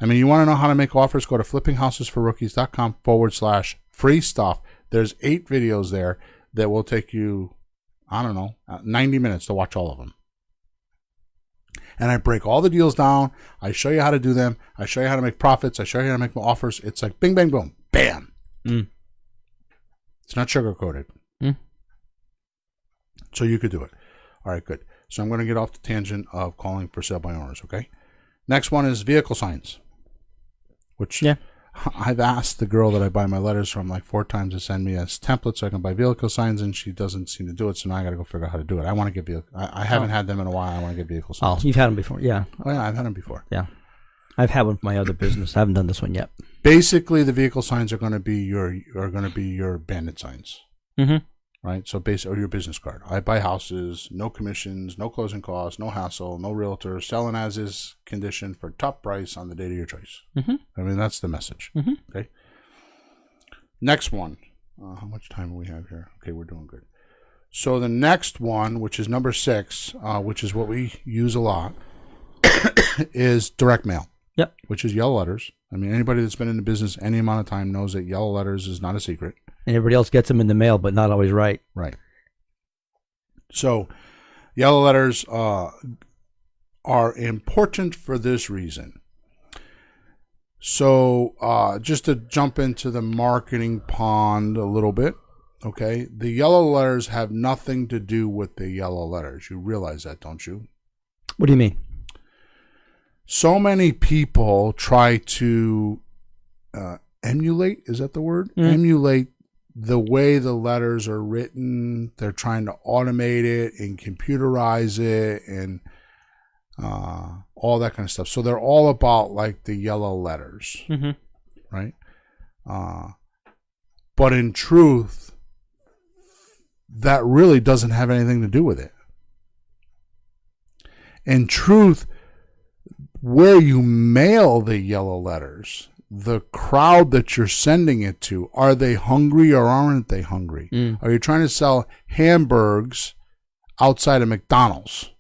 I mean, you want to know how to make offers? Go to flippinghousesforrookies.com/free stuff. There's 8 videos there that will take you, 90 minutes to watch all of them. and I break all the deals down. I show you how to do them. I show you how to make profits. I show you how to make offers. It's like bing, bang, boom, bam. It's not sugar coated. So you could do it. All right, good. So I'm going to get off the tangent of calling for sale by owners, okay? Next one is vehicle signs, which I've asked the girl that I buy my letters from like 4 times to send me a template so I can buy vehicle signs, and she doesn't seem to do it, so now I got to go figure out how to do it. I want to get vehicle. I haven't had them in a while. I want to get vehicle signs. Oh, you've had them before, yeah. Oh, yeah, I've had them before. Yeah. I've had one for my other business. I haven't done this one yet. Basically, the vehicle signs are going to be your bandit signs. Right? So or your business card. I buy houses, no commissions, no closing costs, no hassle, no realtor, selling as is condition for top price on the date of your choice. I mean, that's the message. Okay. Next one. How much time do we have here? Okay, we're doing good. So the next one, which is number 6, which is what we use a lot, is direct mail. Yep. Which is yellow letters. I mean, anybody that's been in the business any amount of time knows that yellow letters is not a secret. And everybody else gets them in the mail, but not always right. Right. So, yellow letters are important for this reason. So, just to jump into the marketing pond a little bit, okay? The yellow letters have nothing to do with the yellow letters. You realize that, don't you? What do you mean? So many people try to emulate, is that the word? Emulate the way the letters are written. They're trying to automate it and computerize it and all that kind of stuff. So they're all about like the yellow letters, right? But in truth, that really doesn't have anything to do with it. In truth, where you mail the yellow letters, the crowd that you're sending it to, are they hungry or aren't they hungry? Are you trying to sell hamburgers outside of McDonald's?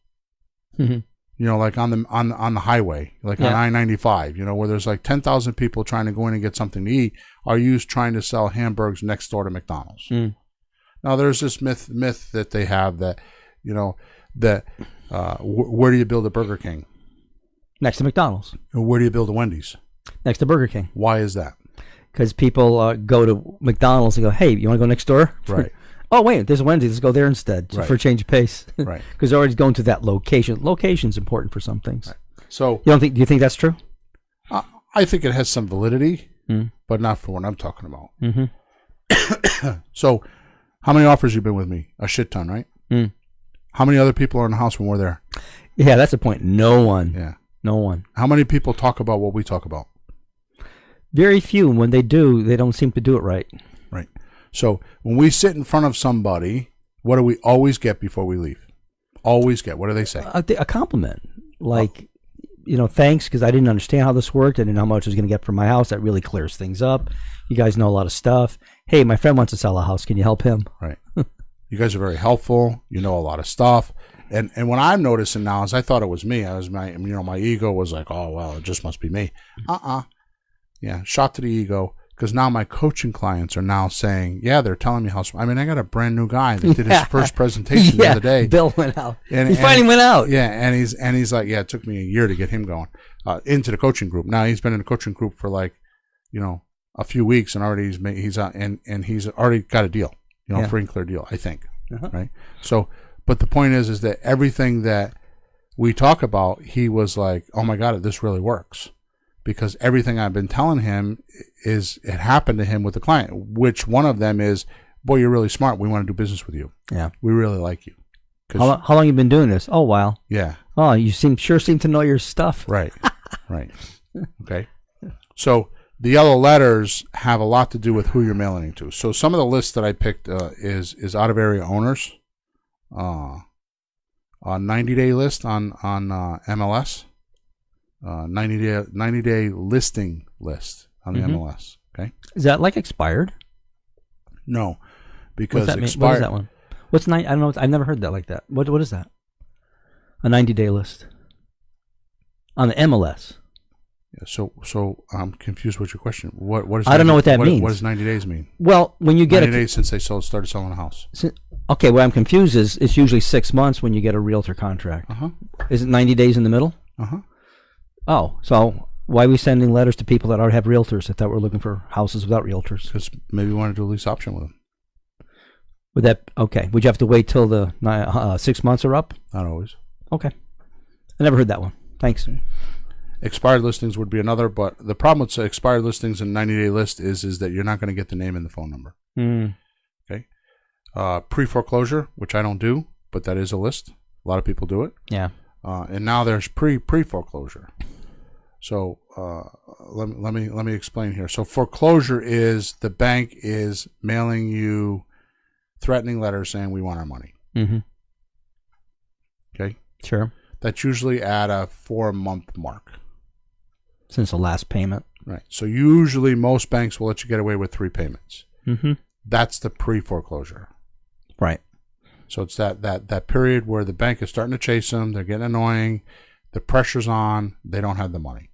You know, like on the highway, like on I-95, you know, where there's like 10,000 people trying to go in and get something to eat. Are you trying to sell hamburgers next door to McDonald's? Now, there's this myth that they have that, you know, that where do you build a Burger King? Next to McDonald's. Where do you build a Wendy's? Next to Burger King. Why is that? Because people go to McDonald's and go, hey, you want to go next door? Right. Oh, wait, there's a Wendy's. Let's go there instead for a change of pace. Right. Because they're already going to that location. Location's important for some things. Right. So, do you think that's true? I think it has some validity, but not for what I'm talking about. So, how many offers you been with me? A shit ton, right? How many other people are in the house when we're there? Yeah, that's the point. No one. Yeah. No one. How many people talk about what we talk about? Very few. When they do, they don't seem to do it right. Right. So when we sit in front of somebody, what do we always get before we leave? Always get. What do they say? A compliment. Like, you know, thanks, because I didn't understand how this worked. I didn't know how much I was going to get for my house. That really clears things up. You guys know a lot of stuff. Hey, my friend wants to sell a house. Can you help him? Right. You guys are very helpful. You know a lot of stuff. And what I'm noticing now is I thought it was me. My ego was like, oh, well, it just must be me. Yeah, shot to the ego. Because now my coaching clients are now saying, yeah, they're telling me how. I mean, I got a brand new guy that did his first presentation the other day. Bill went out. He finally went out. Yeah, and he's like, yeah, it took me a year to get him going into the coaching group. Now he's been in the coaching group for like, you know, a few weeks, and already he's out and he's already got a deal, you know, free and clear deal, I think, right? So, but the point is that everything that we talk about, he was like, oh my God, this really works. Because everything I've been telling him it happened to him with the client, which one of them is, boy, you're really smart. We want to do business with you. Yeah. We really like you. How long you been doing this? Oh, wow. Yeah. Oh, you seem to know your stuff. Right. Right. Okay. So the yellow letters have a lot to do with who you're mailing it to. So some of the lists that I picked is out of area owners, a 90-day list on MLS. 90-day listing list on the MLS. Okay, is that like expired? No, because what is that one? What's I don't know. I've never heard that like that. What is that? A 90-day list on the MLS. Yeah, so I'm confused with your question. What does I don't know what that means. What does 90 days mean? Well, when you get 90 days since they started selling a house. Okay, what I'm confused is it's usually 6 months when you get a realtor contract. Uh-huh. Is it 90 days in the middle? Uh-huh. Oh, so why are we sending letters to people that already have realtors that we're looking for houses without realtors? Because maybe we want to do a lease option with them. Would that okay? Would you have to wait till the 6 months are up? Not always. Okay, I never heard that one. Thanks. Expired listings would be another, but the problem with expired listings and 90-day list is that you're not going to get the name and the phone number. Okay. Pre-foreclosure, which I don't do, but that is a list. A lot of people do it. Yeah. And now there's pre-foreclosure. So let me explain here. So foreclosure is the bank is mailing you threatening letters saying we want our money. Mm-hmm. Okay. Sure. That's usually at a 4-month mark. Since the last payment. Right. So usually most banks will let you get away with 3 payments. Mm-hmm. That's the pre-foreclosure. Right. So it's that period where the bank is starting to chase them. They're getting annoying. The pressure's on. They don't have the money.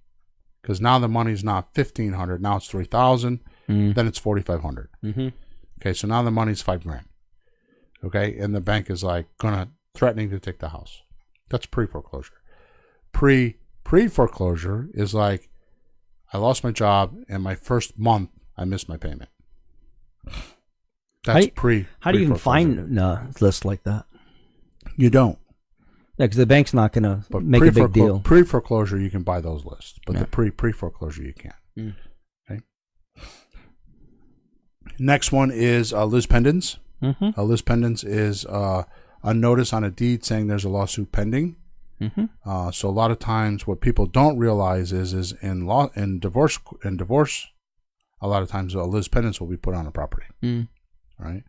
Because now the money's not $1,500. Now it's $3,000. Then it's $4,500. Mm-hmm. Okay. So now the money's $5,000. Okay. And the bank is like threatening to take the house. That's pre-foreclosure. Pre-foreclosure is like, I lost my job and my first month I missed my payment. That's How do you even find a list like that? You don't. Yeah, because the bank's not going to make a big deal. Pre-foreclosure, you can buy those lists, but the pre-foreclosure, you can't. Okay. Next one is lis pendens. Mm-hmm. A lis pendens is a notice on a deed saying there's a lawsuit pending. Mm-hmm. So a lot of times, what people don't realize is in divorce, a lot of times a lis pendens will be put on a property. Right.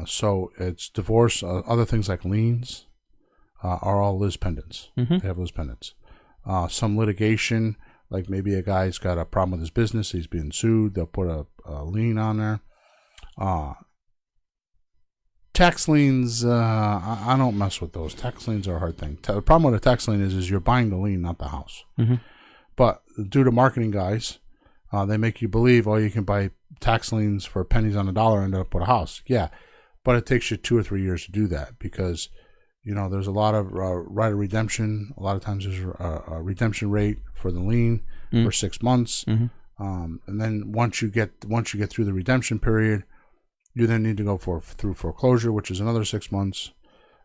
So it's divorce. Other things like liens are all lis pendens. Mm-hmm. They have lis pendens. Some litigation, like maybe a guy's got a problem with his business, he's being sued. They'll put a lien on there. Tax liens, I don't mess with those. Tax liens are a hard thing. The problem with a tax lien is you're buying the lien, not the house. Mm-hmm. But due to marketing guys, they make you believe, you can buy tax liens for pennies on the dollar and end up with a house. Yeah, but it takes you 2 or 3 years to do that because, there's a lot of right of redemption. A lot of times there's a redemption rate for the lien for 6 months. Mm-hmm. And then once you get through the redemption period, you then need to go through foreclosure, which is another 6 months.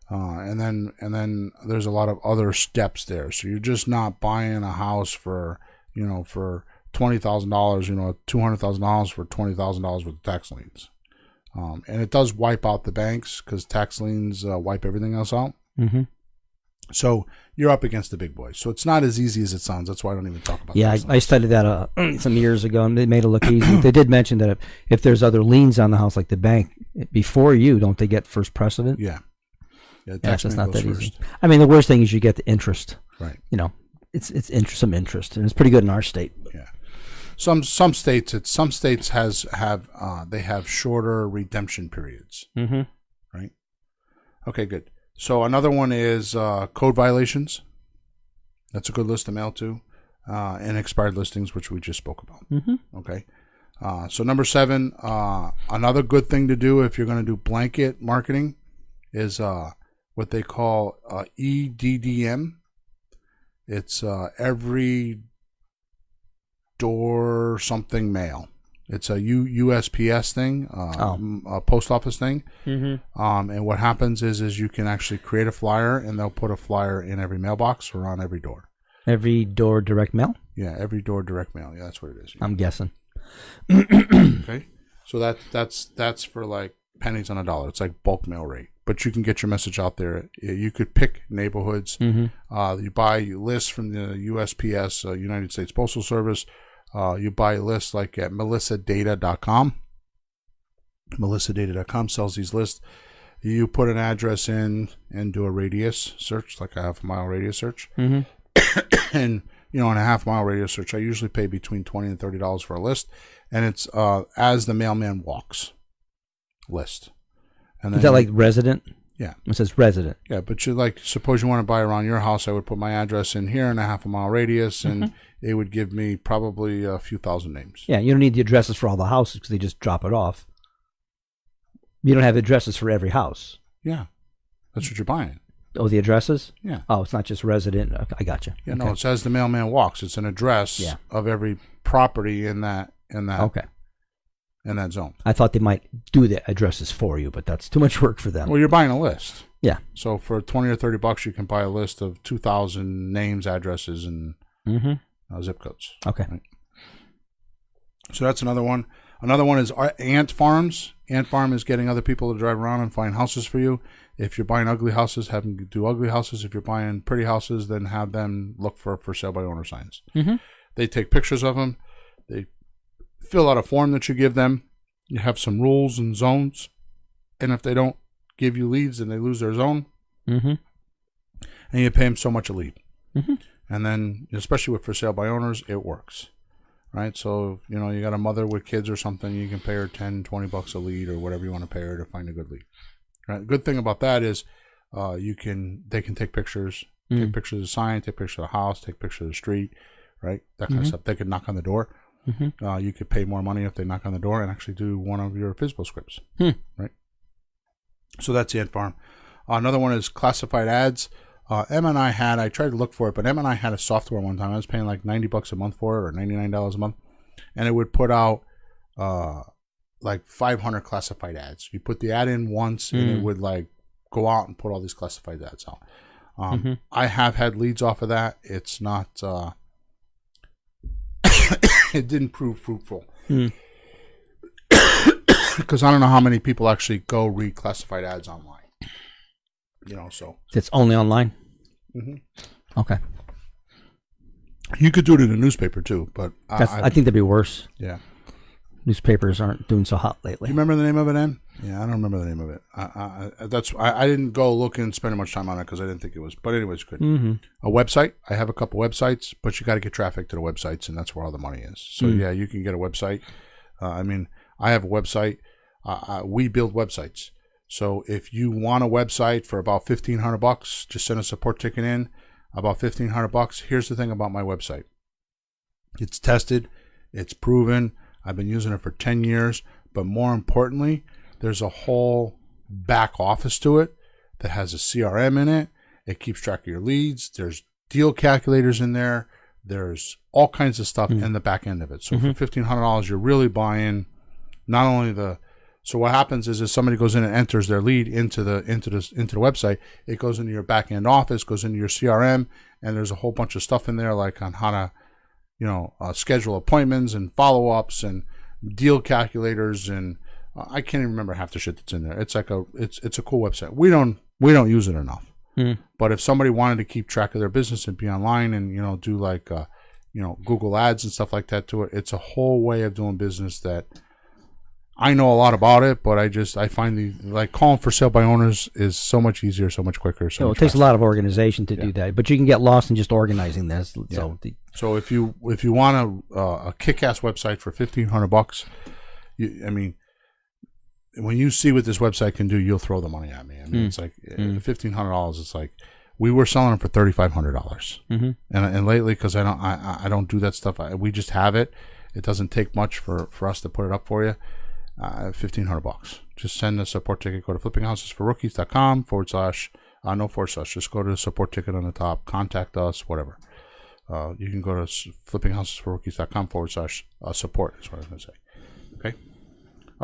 And then there's a lot of other steps there. So you're just not buying a house for $20,000, $200,000 for $20,000 with tax liens. And it does wipe out the banks because tax liens wipe everything else out. Mm-hmm. So you're up against the big boys. So it's not as easy as it sounds. That's why I don't even talk about that. Yeah, I studied that some years ago, and they made it look easy. They did mention that if there's other liens on the house, like the bank, before you, don't they get first precedent? Yeah. Yeah, it's not that easy. I mean, the worst thing is you get the interest. Right. It's some interest, and it's pretty good in our state. Yeah. Some states have shorter redemption periods. Mm-hmm. Right. Okay, good. So another one is code violations. That's a good list to mail to, and expired listings, which we just spoke about. Mm-hmm. Okay. So number 7, another good thing to do if you're going to do blanket marketing is what they call EDDM. It's every door something mail. It's a USPS thing, a post office thing. Mm-hmm. And what happens is you can actually create a flyer, and they'll put a flyer in every mailbox or on every door. Every door direct mail? Yeah, every door direct mail. Yeah, that's what it is. Yeah. I'm guessing. Okay, so that's for like pennies on a dollar. It's like bulk mail rate, but you can get your message out there. You could pick neighborhoods. Mm-hmm. You lists from the USPS, United States Postal Service. You buy lists like at melissadata.com. Melissadata.com sells these lists. You put an address in and do a radius search, like a half-mile radius search. Mm-hmm. And, in a half-mile radius search, I usually pay between $20 and $30 for a list. And it's as the mailman walks list. And then is that like resident? Yeah. It says resident. Yeah, but you like, suppose you want to buy around your house, I would put my address in here in a half a mile radius, and it would give me probably a few thousand names. Yeah, you don't need the addresses for all the houses because they just drop it off. You don't have addresses for every house. Yeah, that's what you're buying. Oh, the addresses? Yeah. Oh, it's not just resident. Okay, I got you. Yeah, no, it says the mailman walks. It's an address of every property in that Okay. in that zone. I thought they might do the addresses for you, but that's too much work for them. Well, you're buying a list. Yeah. So for $20 or $30, you can buy a list of 2,000 names, addresses, and zip codes. Okay. Right? So that's another one. Another one is Ant Farms. Ant Farm is getting other people to drive around and find houses for you. If you're buying ugly houses, have them do ugly houses. If you're buying pretty houses, then have them look for sale by owner signs. They take pictures of them. They fill out a form that you give them. You have some rules and zones. And if they don't give you leads, then they lose their zone. And you pay them so much a lead. And then, especially with for sale by owners, it works. Right? So, you got a mother with kids or something, you can pay her $10, $20 a lead or whatever you want to pay her to find a good lead. Right? Good thing about that is they can take pictures, take pictures of the sign, take pictures of the house, take pictures of the street, right? That kind of stuff. They could knock on the door. You could pay more money if they knock on the door and actually do one of your FSBO scripts. Right? So that's the Ant Farm. Another one is classified ads. I tried to look for it, but M&I had a software one time. I was paying like $90 a month for it, or $99 a month, and it would put out like 500 classified ads. You put the ad in once, and it would like go out and put all these classified ads out. I have had leads off of that. It's not. It didn't prove fruitful because I don't know how many people actually go read classified ads online. So it's only online. Okay. You could do it in a newspaper too, but I think that'd be worse. Yeah. Newspapers aren't doing so hot lately. You remember the name of it, Ann? Yeah, I don't remember the name of it. I didn't go looking and spending much time on it because I didn't think it was. But anyways, good. A website. I have a couple websites, but you got to get traffic to the websites, and that's where all the money is. So yeah, you can get a website. I have a website. We build websites. So if you want a website for about $1,500, just send a support ticket in. About $1,500. Here's the thing about my website. It's tested. It's proven. I've been using it for 10 years. But more importantly, there's a whole back office to it that has a CRM in it. It keeps track of your leads. There's deal calculators in there. There's all kinds of stuff in the back end of it. So for $1,500, you're really buying not only the. So what happens is if somebody goes in and enters their lead into the website, it goes into your back end office, goes into your CRM, and there's a whole bunch of stuff in there like on how to, schedule appointments and follow ups and deal calculators, and I can't even remember half the shit that's in there. It's like it's a cool website. We don't use it enough. But if somebody wanted to keep track of their business and be online and do like Google Ads and stuff like that to it, it's a whole way of doing business that. I know a lot about it, but I find calling for sale by owners is so much easier, so much quicker. So it takes a lot of organization to do that, but you can get lost in just organizing this. Yeah. So if you want a kick-ass website for $1,500, when you see what this website can do, you'll throw the money at me. It's like $1,500. It's like we were selling them for $3,500, and lately because I don't do that stuff. We just have it. It doesn't take much for us to put it up for you. $1,500. Just send a support ticket. Go to flippinghousesforrookies.com / no / just go to the support ticket on the top. Contact us, whatever. You can go to flippinghousesforrookies.com / support is what I was going to say. Okay.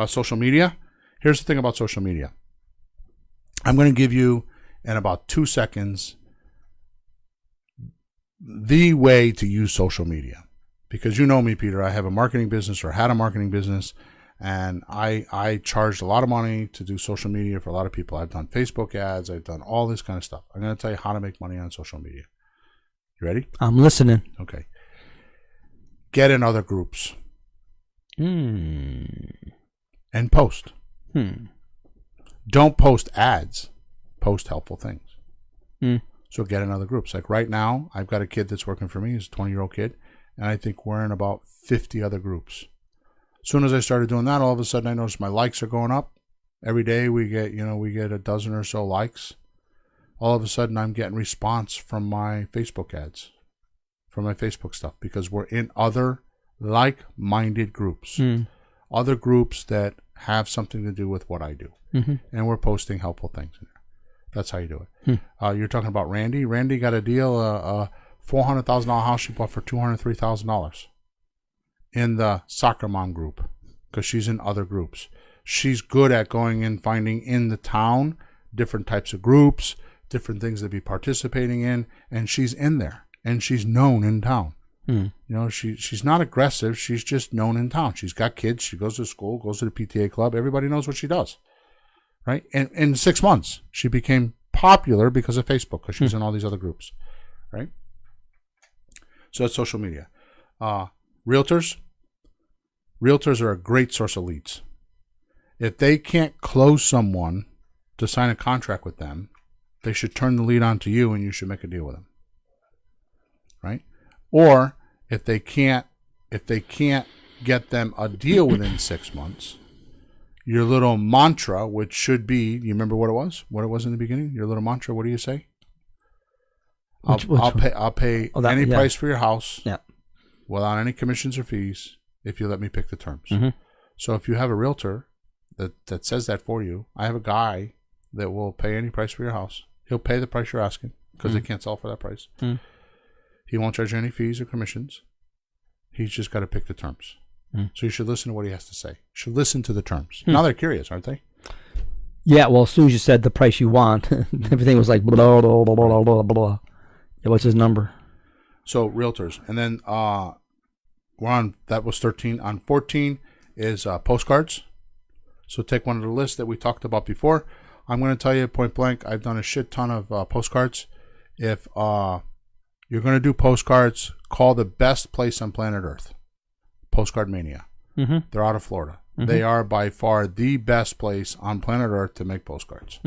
Social media. Here's the thing about social media. I'm going to give you in about 2 seconds the way to use social media. Because you know me, Peter, I have a marketing business or had a marketing business, and I charged a lot of money to do social media for a lot of people. I've done Facebook ads. I've done all this kind of stuff. I'm going to tell you how to make money on social media. You ready? I'm listening. Okay. Get in other groups. And post. Don't post ads. Post helpful things. So get in other groups. Like right now, I've got a kid that's working for me. He's a 20-year-old kid. And I think we're in about 50 other groups. As soon as I started doing that, all of a sudden I noticed my likes are going up Every day we get a dozen or so likes. All of a sudden I'm getting response from my Facebook ads, from my Facebook stuff, because we're in other like-minded groups, other groups that have something to do with what I do, and we're posting helpful things in there. That's how you do it. You're talking about Randy. Randy got a deal, a $400,000 house she bought for $203,000 in the Soccer Mom group, because she's in other groups. She's good at going and finding in the town different types of groups, different things to be participating in, and she's in there, and she's known in town. She's not aggressive. She's just known in town. She's got kids. She goes to school, goes to the PTA club. Everybody knows what she does, right? And in 6 months, she became popular because of Facebook, because she's in all these other groups, right? So that's social media. Realtors are a great source of leads. If they can't close someone to sign a contract with them, they should turn the lead on to you, and you should make a deal with them, right? Or if they can't get them a deal within 6 months, your little mantra, which should be, you remember what it was? What it was in the beginning? Your little mantra, what do you say? I'll pay any price for your house without any commissions or fees if you let me pick the terms. So if you have a realtor that says that for you, I have a guy that will pay any price for your house. He'll pay the price you're asking, because they can't sell for that price. He won't charge you any fees or commissions. He's just got to pick the terms. So you should listen to what he has to say. You should listen to the terms. Now they're curious, aren't they? Yeah, well, as soon as you said the price you want, everything was like blah, blah, blah, blah, blah, blah. Yeah, what's his number? So realtors. And then we're on, that was 13. On 14 is postcards. So take one of the lists that we talked about before. I'm going to tell you point blank, I've done a shit ton of postcards. If you're going to do postcards, call the best place on planet Earth, Postcard Mania. They're out of Florida. They are by far the best place on planet Earth to make postcards.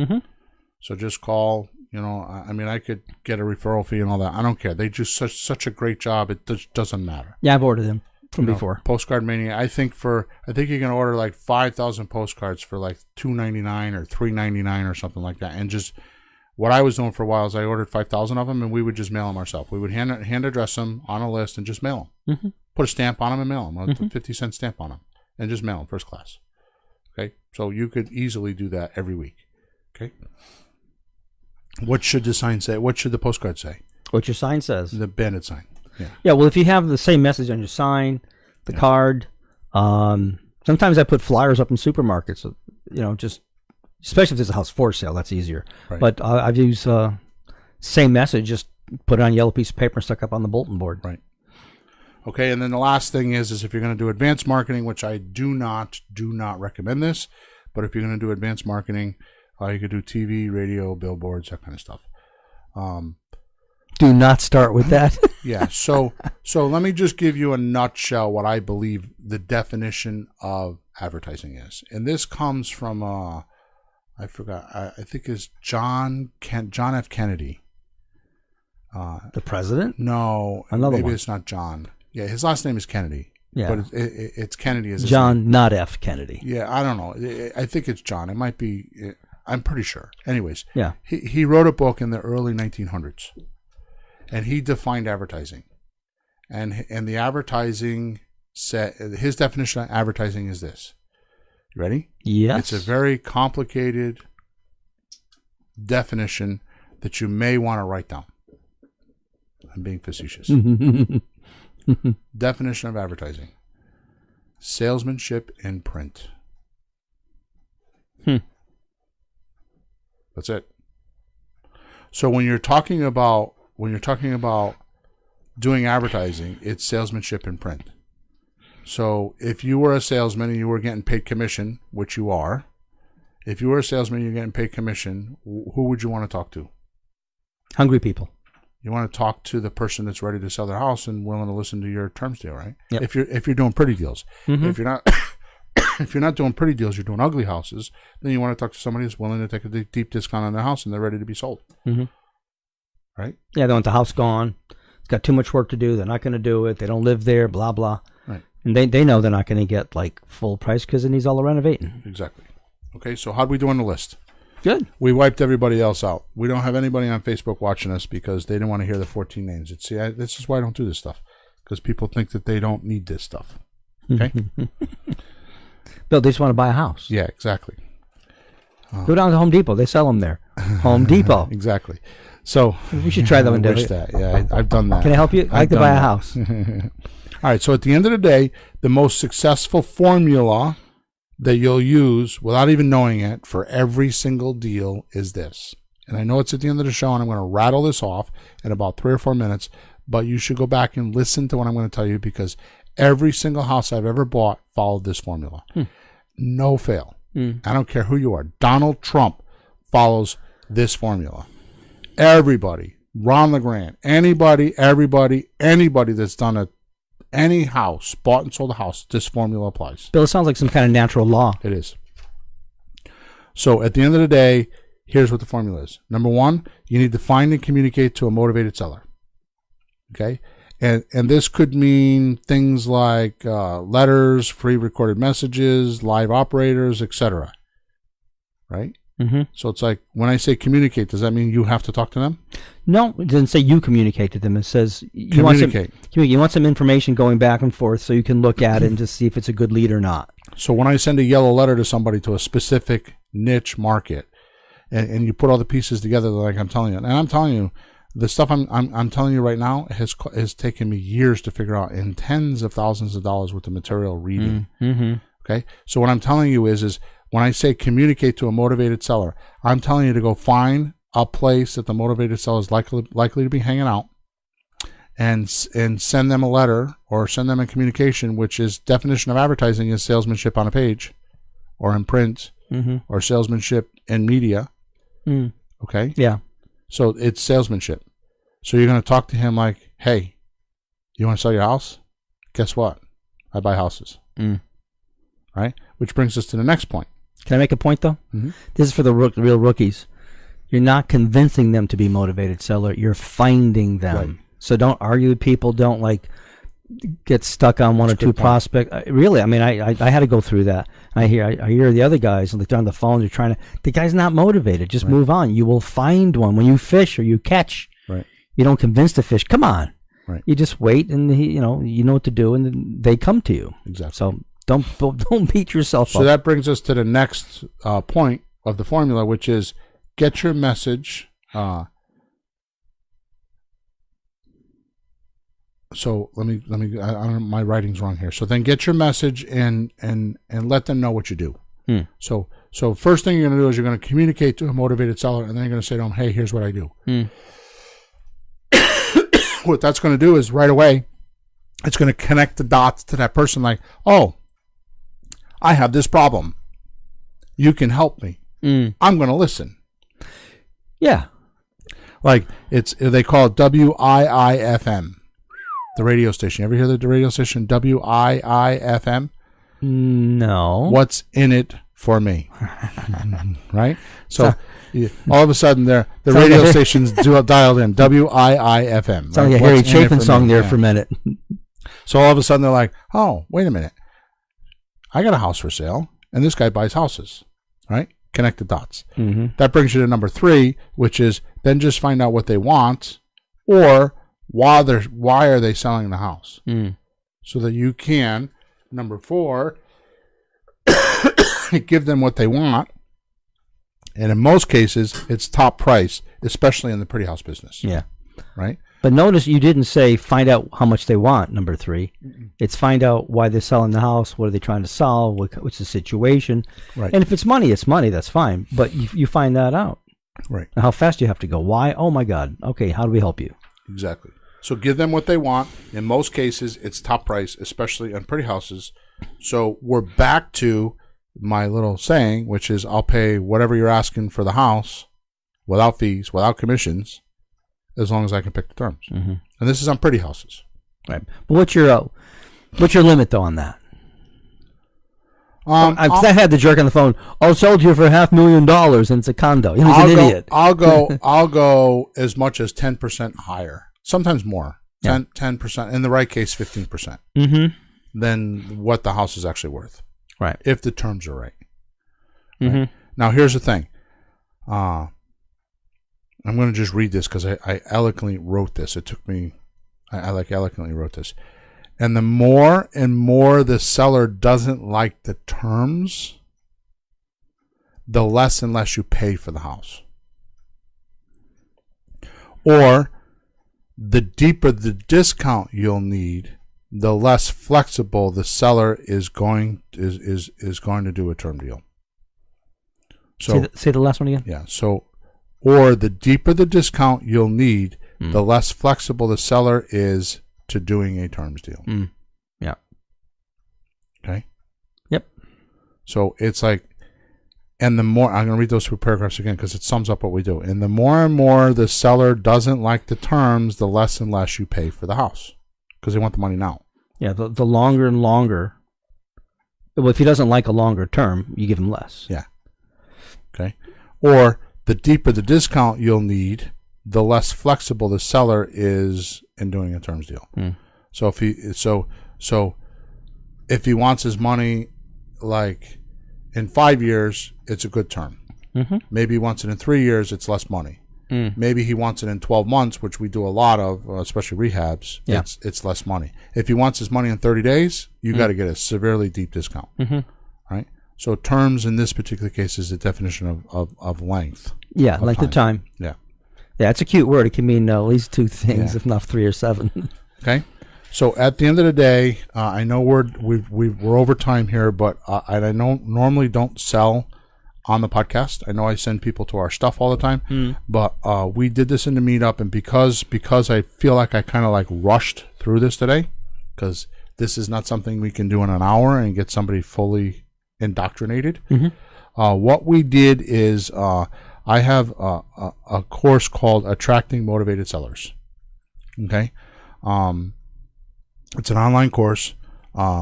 So just call. I could get a referral fee and all that. I don't care. They do such a great job. It doesn't matter. Yeah, I've ordered them from before. Postcard Mania. I think you can order like 5,000 postcards for like $2.99 or $3.99 or something like that. And just what I was doing for a while is I ordered 5,000 of them, and we would just mail them ourselves. We would hand address them on a list and just mail them. Put a stamp on them and mail them. A 50-cent stamp on them, and just mail them first class. Okay, so you could easily do that every week. Okay. What should the sign say? What should the postcard say? What your sign says. The bandit sign. Yeah, well, if you have the same message on your sign, the card, sometimes I put flyers up in supermarkets, just, especially if there's a house for sale, that's easier. Right. But I've used same message, just put it on a yellow piece of paper and stuck up on the bulletin board. Right. Okay, and then the last thing is if you're going to do advanced marketing, which I do not recommend this, but if you're going to do advanced marketing, you could do TV, radio, billboards, that kind of stuff. Do not start with that. Yeah. So let me just give you a nutshell what I believe the definition of advertising is, and this comes from I forgot. I think it's John F. Kennedy. The president? No, maybe one. It's not John. Yeah, his last name is Kennedy. Yeah, but it's Kennedy. As John, not F. Kennedy. Yeah, I don't know. I think it's John. It might be. I'm pretty sure. Anyways, yeah, he wrote a book in the early 1900s. And he defined advertising, and the advertising set. His definition of advertising is this. You ready? Yes. It's a very complicated definition that you may want to write down. I'm being facetious. Definition of advertising: salesmanship in print. That's it. So when you're talking about doing advertising, it's salesmanship in print. So if you were a salesman and you were getting paid commission, which you are, if you were a salesman and you're getting paid commission, who would you want to talk to? Hungry people. You want to talk to the person that's ready to sell their house and willing to listen to your terms deal, right? Yep. If you're doing pretty deals. If you're not if you're not doing pretty deals, you're doing ugly houses, then you want to talk to somebody who's willing to take a deep discount on their house and they're ready to be sold. Right? Yeah, they want the house gone. It's got too much work to do. They're not going to do it. They don't live there, blah, blah. Right. And they know they're not going to get like full price because it needs all the renovating. Exactly. Okay, so how'd we do on the list? Good. We wiped everybody else out. We don't have anybody on Facebook watching us because they didn't want to hear the 14 names. This is why I don't do this stuff, because people think that they don't need this stuff. Okay? Bill, they just want to buy a house. Yeah, exactly. Go down to Home Depot. They sell them there. Home Depot. Exactly. So We should try that one I day. wish that. Yeah, I've done that. Can I help you? I'd like to buy a house. All right, so at the end of the day, the most successful formula that you'll use without even knowing it for every single deal is this. And I know it's at the end of the show, and I'm going to rattle this off in about 3 or 4 minutes, but you should go back and listen to what I'm going to tell you, because every single house I've ever bought followed this formula. No fail. I don't care who you are. Donald Trump follows this formula. Everybody, Ron LeGrand, anybody, everybody, anybody that's done any house, bought and sold a house, this formula applies. Bill, it sounds like some kind of natural law. It is. So at the end of the day, here's what the formula is. Number one, you need to find and communicate to a motivated seller. Okay? And this could mean things like letters, free recorded messages, live operators, etc. Right? Mm-hmm. So it's like, when I say communicate, does that mean you have to talk to them? No, it doesn't say you communicate to them. It says you want some information going back and forth so you can look at it and just see if it's a good lead or not. So when I send a yellow letter to somebody to a specific niche market, and you put all the pieces together like I'm telling you, and I'm telling you, the stuff I'm telling you right now has taken me years to figure out, in tens of thousands of dollars worth of material reading. Mm-hmm. Okay, so what I'm telling you is when I say communicate to a motivated seller, I'm telling you to go find a place that the motivated seller is likely to be hanging out, and send them a letter or send them a communication, which is definition of advertising is salesmanship on a page, or in print, or salesmanship in media. Okay. Yeah. So it's salesmanship. So you're going to talk to him like, hey, you want to sell your house? Guess what? I buy houses. Right? Which brings us to the next point. Can I make a point, though? Mm-hmm. This is for the real rookies. You're not convincing them to be motivated seller. You're finding them. Right. So don't argue with people. Don't get stuck on one or two prospects. Really, I mean, I had to go through that. I hear the other guys, and they're on the phone. They're trying to. The guy's not motivated. Just move on. You will find one when you fish or you catch. Right. You don't convince the fish. Come on. Right. You just wait, and you know what to do, and then they come to you. Exactly. So don't beat yourself up. So that brings us to the next point of the formula, which is get your message. So let me. I don't. My writing's wrong here. So then get your message and let them know what you do. So first thing you're going to do is you're going to communicate to a motivated seller, and then you're going to say to them, "Hey, here's what I do." What that's going to do is right away, it's going to connect the dots to that person. Like, oh, I have this problem. You can help me. I'm going to listen. Yeah. Like they call it WIIFM. The radio station. You ever hear the radio station WIIFM? No. What's in it for me? Right? So all of a sudden the radio station's dialed in. WIIFM. Sounds like a Harry Chapin song there for a minute. So all of a sudden they're like, oh, wait a minute. I got a house for sale, and this guy buys houses. Right? Connect the dots. That brings you to number 3, which is then just find out what they want, or why are they selling the house, so that you can, number 4, give them what they want, and in most cases it's top price, especially in the pretty house business. Yeah. Right. But notice you didn't say find out how much they want, number 3. It's find out why they're selling the house, what are they trying to solve, what's the situation. Right. And if it's money, that's fine. But you find that out. Right. And how fast you have to go. Why? Oh, my God. Okay, how do we help you? Exactly. So give them what they want. In most cases, it's top price, especially on pretty houses. So we're back to my little saying, which is I'll pay whatever you're asking for the house without fees, without commissions, as long as I can pick the terms. And this is on pretty houses. Right. But what's your limit, though, on that? I had the jerk on the phone. I'll sell it to you for $500,000, and it's a condo. He's an idiot. I'll go as much as 10% higher. Sometimes more. 10%. In the right case, 15%. Than what the house is actually worth. Right. If the terms are right. Right? Now, here's the thing. I'm going to just read this because I eloquently wrote this. It took me, I like eloquently wrote this. And the more and more the seller doesn't like the terms, the less and less you pay for the house. Or the deeper the discount you'll need, the less flexible the seller is going to do a term deal. So say the last one again. Yeah. So, or the deeper the discount you'll need, the less flexible the seller is to doing a terms deal. Yeah. Okay. Yep. So it's like, and the more, I'm going to read those two paragraphs again because it sums up what we do. And the more the seller doesn't like the terms, the less and less you pay for the house because they want the money now. Yeah. The longer and longer. Well, if he doesn't like a longer term, you give him less. Yeah. Okay. Or the deeper the discount you'll need, the less flexible the seller is in doing a terms deal. So if he wants his money like in 5 years, it's a good term. Maybe he wants it in 3 years, it's less money. Maybe he wants it in 12 months, which we do a lot of, especially rehabs. Yeah. It's less money. If he wants his money in 30 days, you got to get a severely deep discount. Right? So terms in this particular case is the definition of length. Yeah, length of time. Yeah. Yeah, it's a cute word. It can mean at least two things, if not 3 or 7. Okay. So at the end of the day, I know we're over time here, but I normally don't sell on the podcast. I know I send people to our stuff all the time, but we did this in the meetup, and because I feel like I kind of like rushed through this today, because this is not something we can do in an hour and get somebody fully indoctrinated. What we did is I have a course called Attracting Motivated Sellers. Okay. It's an online course.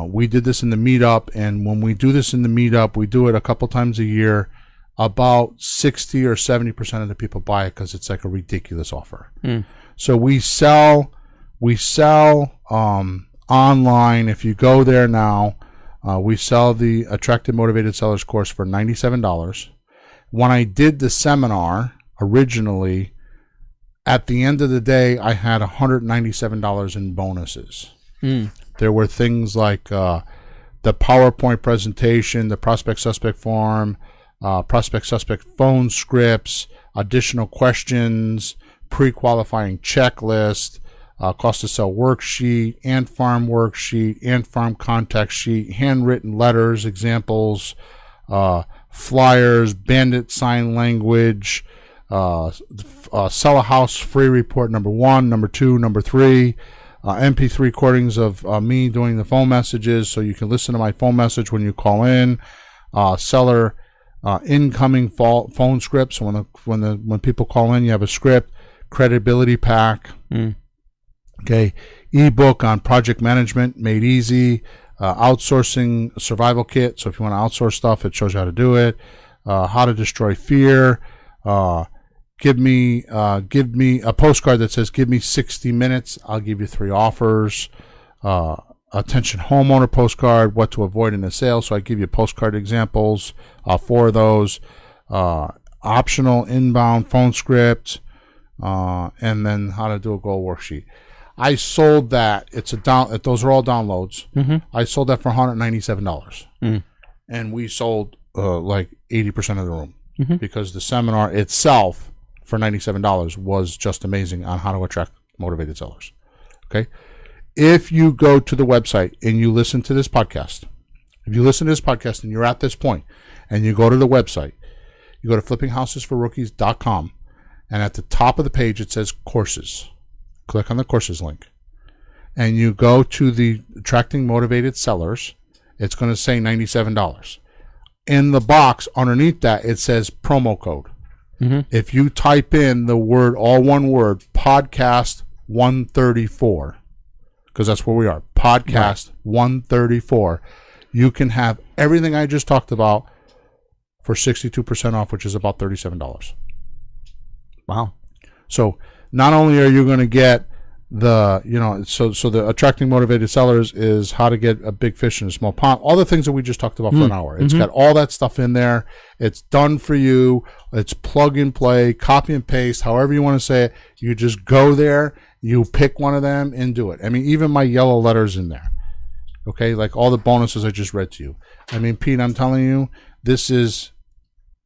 We did this in the meetup, and when we do this in the meetup, we do it a couple times a year. About 60 or 70% of the people buy it because it's like a ridiculous offer. So we sell online. If you go there now, we sell the Attractive Motivated Sellers course for $97. When I did the seminar originally, at the end of the day, I had $197 in bonuses. There were things like the PowerPoint presentation, the prospect suspect form, prospect suspect phone scripts, additional questions, pre-qualifying checklist, cost to sell worksheet, Ant Farm worksheet, Ant Farm contact sheet, handwritten letters, examples, flyers, bandit sign language, sell a house free report number 1, number 2, number 3, MP3 recordings of me doing the phone messages so you can listen to my phone message when you call in, seller incoming phone scripts. So when people call in, you have a script, credibility pack. Okay, ebook on project management made easy, outsourcing survival kit. So if you want to outsource stuff, it shows you how to do it. How to destroy fear. Give me a postcard that says, give me 60 minutes. I'll give you 3 offers. Attention homeowner postcard, what to avoid in a sale. So I give you postcard examples, 4 of those. Optional inbound phone script, and then how to do a goal worksheet. I sold that. Those are all downloads. I sold that for $197. And we sold like 80% of the room because the seminar itself for $97 was just amazing on how to attract motivated sellers. Okay. If you go to the website and you listen to this podcast, and you're at this point and you go to the website, you go to flippinghousesforrookies.com, and at the top of the page it says courses. Click on the courses link and you go to the Attracting Motivated Sellers. It's going to say $97. In the box underneath that, it says promo code. If you type in the word, all one word, podcast 134, because that's where we are, podcast 134, you can have everything I just talked about for 62% off, which is about $37. Wow. So not only are you going to get so the attracting motivated sellers is how to get a big fish in a small pond. All the things that we just talked about for an hour. It's got all that stuff in there. It's done for you. It's plug and play, copy and paste, however you want to say it. You just go there, you pick one of them and do it. I mean, even my yellow letters in there. Okay, like all the bonuses I just read to you. I mean, Pete, I'm telling you, this is,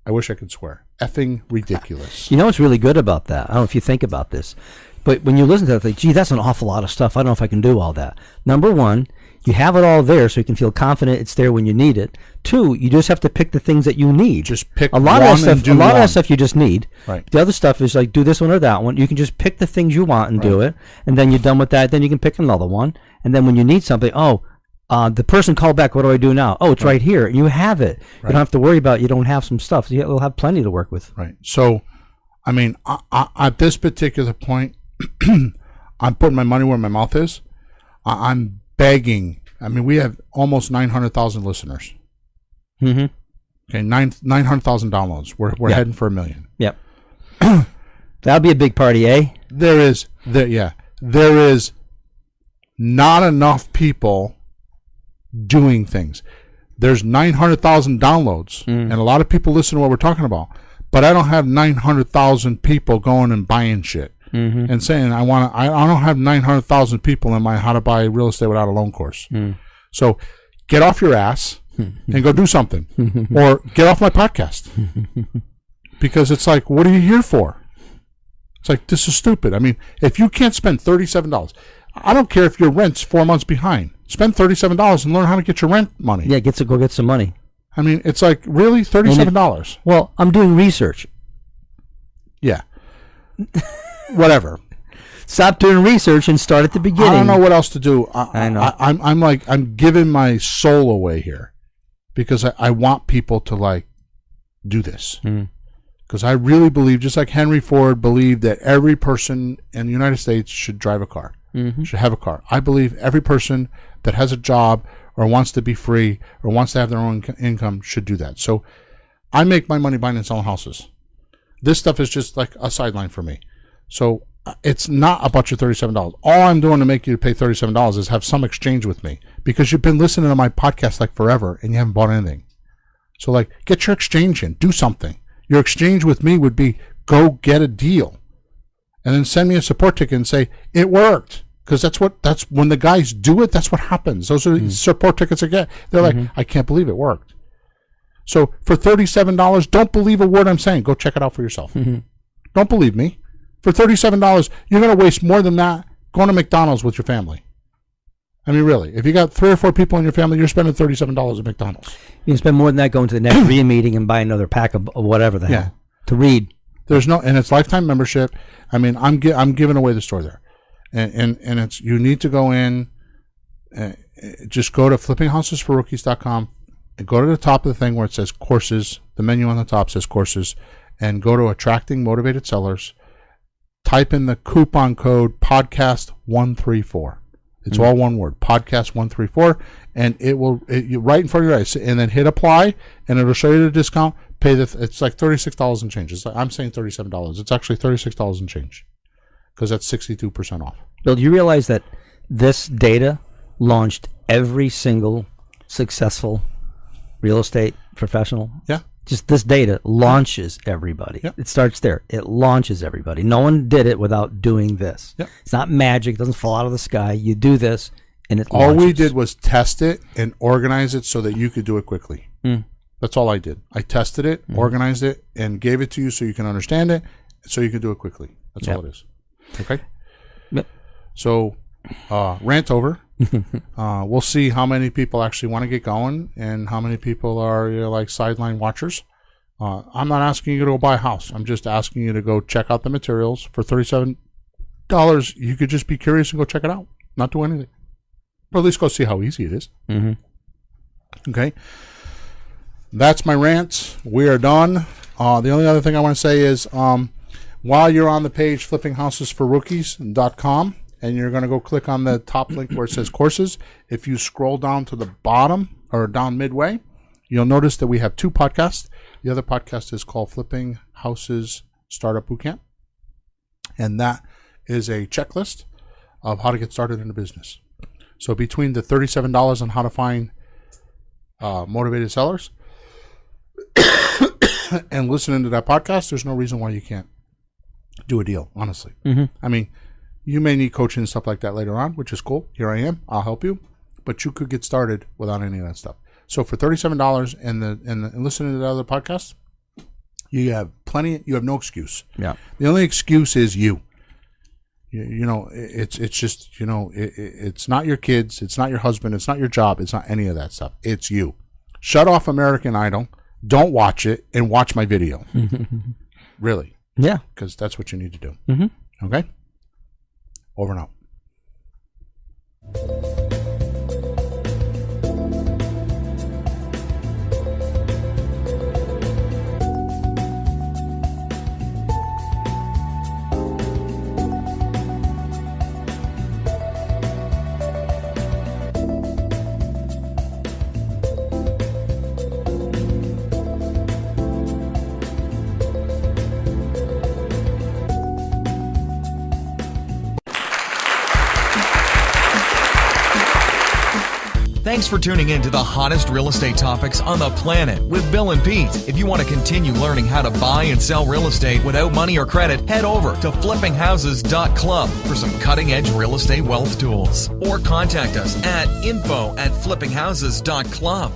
I wish I could swear, effing ridiculous. You know what's really good about that? I don't know if you think about this, but when you listen to that, think, gee, that's an awful lot of stuff. I don't know if I can do all that. Number one, you have it all there so you can feel confident it's there when you need it. Two, you just have to pick the things that you need. Just pick a lot one of that stuff. and do A lot one. of that stuff you just need. Right. The other stuff is like do this one or that one. You can just pick the things you want and do it, and then you're done with that. Then you can pick another one, and then when you need something, the person called back. What do I do now? Oh, it's right here. You have it. You don't have to worry about. You don't have some stuff. So you'll have plenty to work with. Right. So, I mean, at this particular point, I'm putting my money where my mouth is. I'm begging. I mean, we have almost 900,000 listeners. Mm-hmm. Okay, 900,000 downloads. We're heading for 1 million. Yep. That'll be a big party, eh? There is not enough people doing things. There's 900,000 downloads, and a lot of people listen to what we're talking about. But I don't have 900,000 people going and buying shit and saying I don't have 900,000 people in my How to Buy Real Estate Without a Loan course. So get off your ass and go do something, or get off my podcast, because it's like, what are you here for? It's like, this is stupid. I mean, if you can't spend $37, I don't care if your rent's 4 months behind. Spend $37 and learn how to get your rent money. Yeah, go get some money. I mean, it's like, really? $37? Well, I'm doing research. Yeah. Whatever. Stop doing research and start at the beginning. I don't know what else to do. I know. I'm giving my soul away here because I want people to like do this. Because I really believe, just like Henry Ford believed that every person in the United States should drive a car, should have a car. I believe every person that has a job or wants to be free or wants to have their own income should do that. So I make my money buying and selling houses. This stuff is just like a sideline for me. So it's not about your $37. All I'm doing to make you pay $37 is have some exchange with me, because you've been listening to my podcast like forever and you haven't bought anything. So like, get your exchange in, do something. Your exchange with me would be go get a deal and then send me a support ticket and say it worked. Because that's when the guys do it, that's what happens. Those are support tickets I get. They're like, I can't believe it worked. So for $37, don't believe a word I'm saying. Go check it out for yourself. Don't believe me. For $37, you're going to waste more than that going to McDonald's with your family. I mean, really, if you got 3 or 4 people in your family, you're spending $37 at McDonald's. You can spend more than that going to the next REIA meeting and buy another pack of whatever the hell to read. There's no, and it's lifetime membership. I mean, I'm giving away the store there, and it's, you need to go in. Just go to flippinghousesforrookies.com and go to the top of the thing where it says courses. The menu on the top says courses, and go to attracting motivated sellers. Type in the coupon code podcast134. It's all one word, podcast134, and it will right in front of your eyes. And then hit apply, and it'll show you the discount. Pay it's like $36 and change. It's like, I'm saying $37. It's actually $36 and change, because that's 62% off. Bill, do you realize that this data launched every single successful real estate professional? Yeah. Just this data launches everybody. Yep. It starts there. It launches everybody. No one did it without doing this. Yep. It's not magic. It doesn't fall out of the sky. You do this, and it All launches. we did was test it and organize it so that you could do it quickly. That's all I did. I tested it, organized it, and gave it to you so you can understand it, so you can do it quickly. That's all it is. Okay? Yep. So, rant over. We'll see how many people actually want to get going and how many people are like sideline watchers. I'm not asking you to go buy a house. I'm just asking you to go check out the materials. For $37, you could just be curious and go check it out. Not do anything. Or at least go see how easy it is. Okay? That's my rant. We are done. The only other thing I want to say is while you're on the page flippinghousesforrookies.com, and you're going to go click on the top link where it says courses. If you scroll down to the bottom or down midway, you'll notice that we have 2 podcasts. The other podcast is called Flipping Houses Startup Bootcamp, and that is a checklist of how to get started in a business. So between the $37 on how to find motivated sellers and listening to that podcast, there's no reason why you can't do a deal, honestly. I mean, you may need coaching and stuff like that later on, which is cool. Here I am. I'll help you. But you could get started without any of that stuff. So for $37 and listening to the other podcasts, you have plenty. You have no excuse. Yeah. The only excuse is you. You know, it's just, you know, it's not your kids. It's not your husband. It's not your job. It's not any of that stuff. It's you. Shut off American Idol. Don't watch it and watch my video. Really. Yeah. Because that's what you need to do. Okay? Over and out. Thanks for tuning in to the hottest real estate topics on the planet with Bill and Pete. If you want to continue learning how to buy and sell real estate without money or credit, head over to flippinghouses.club for some cutting-edge real estate wealth tools. Or contact us at info@flippinghouses.club.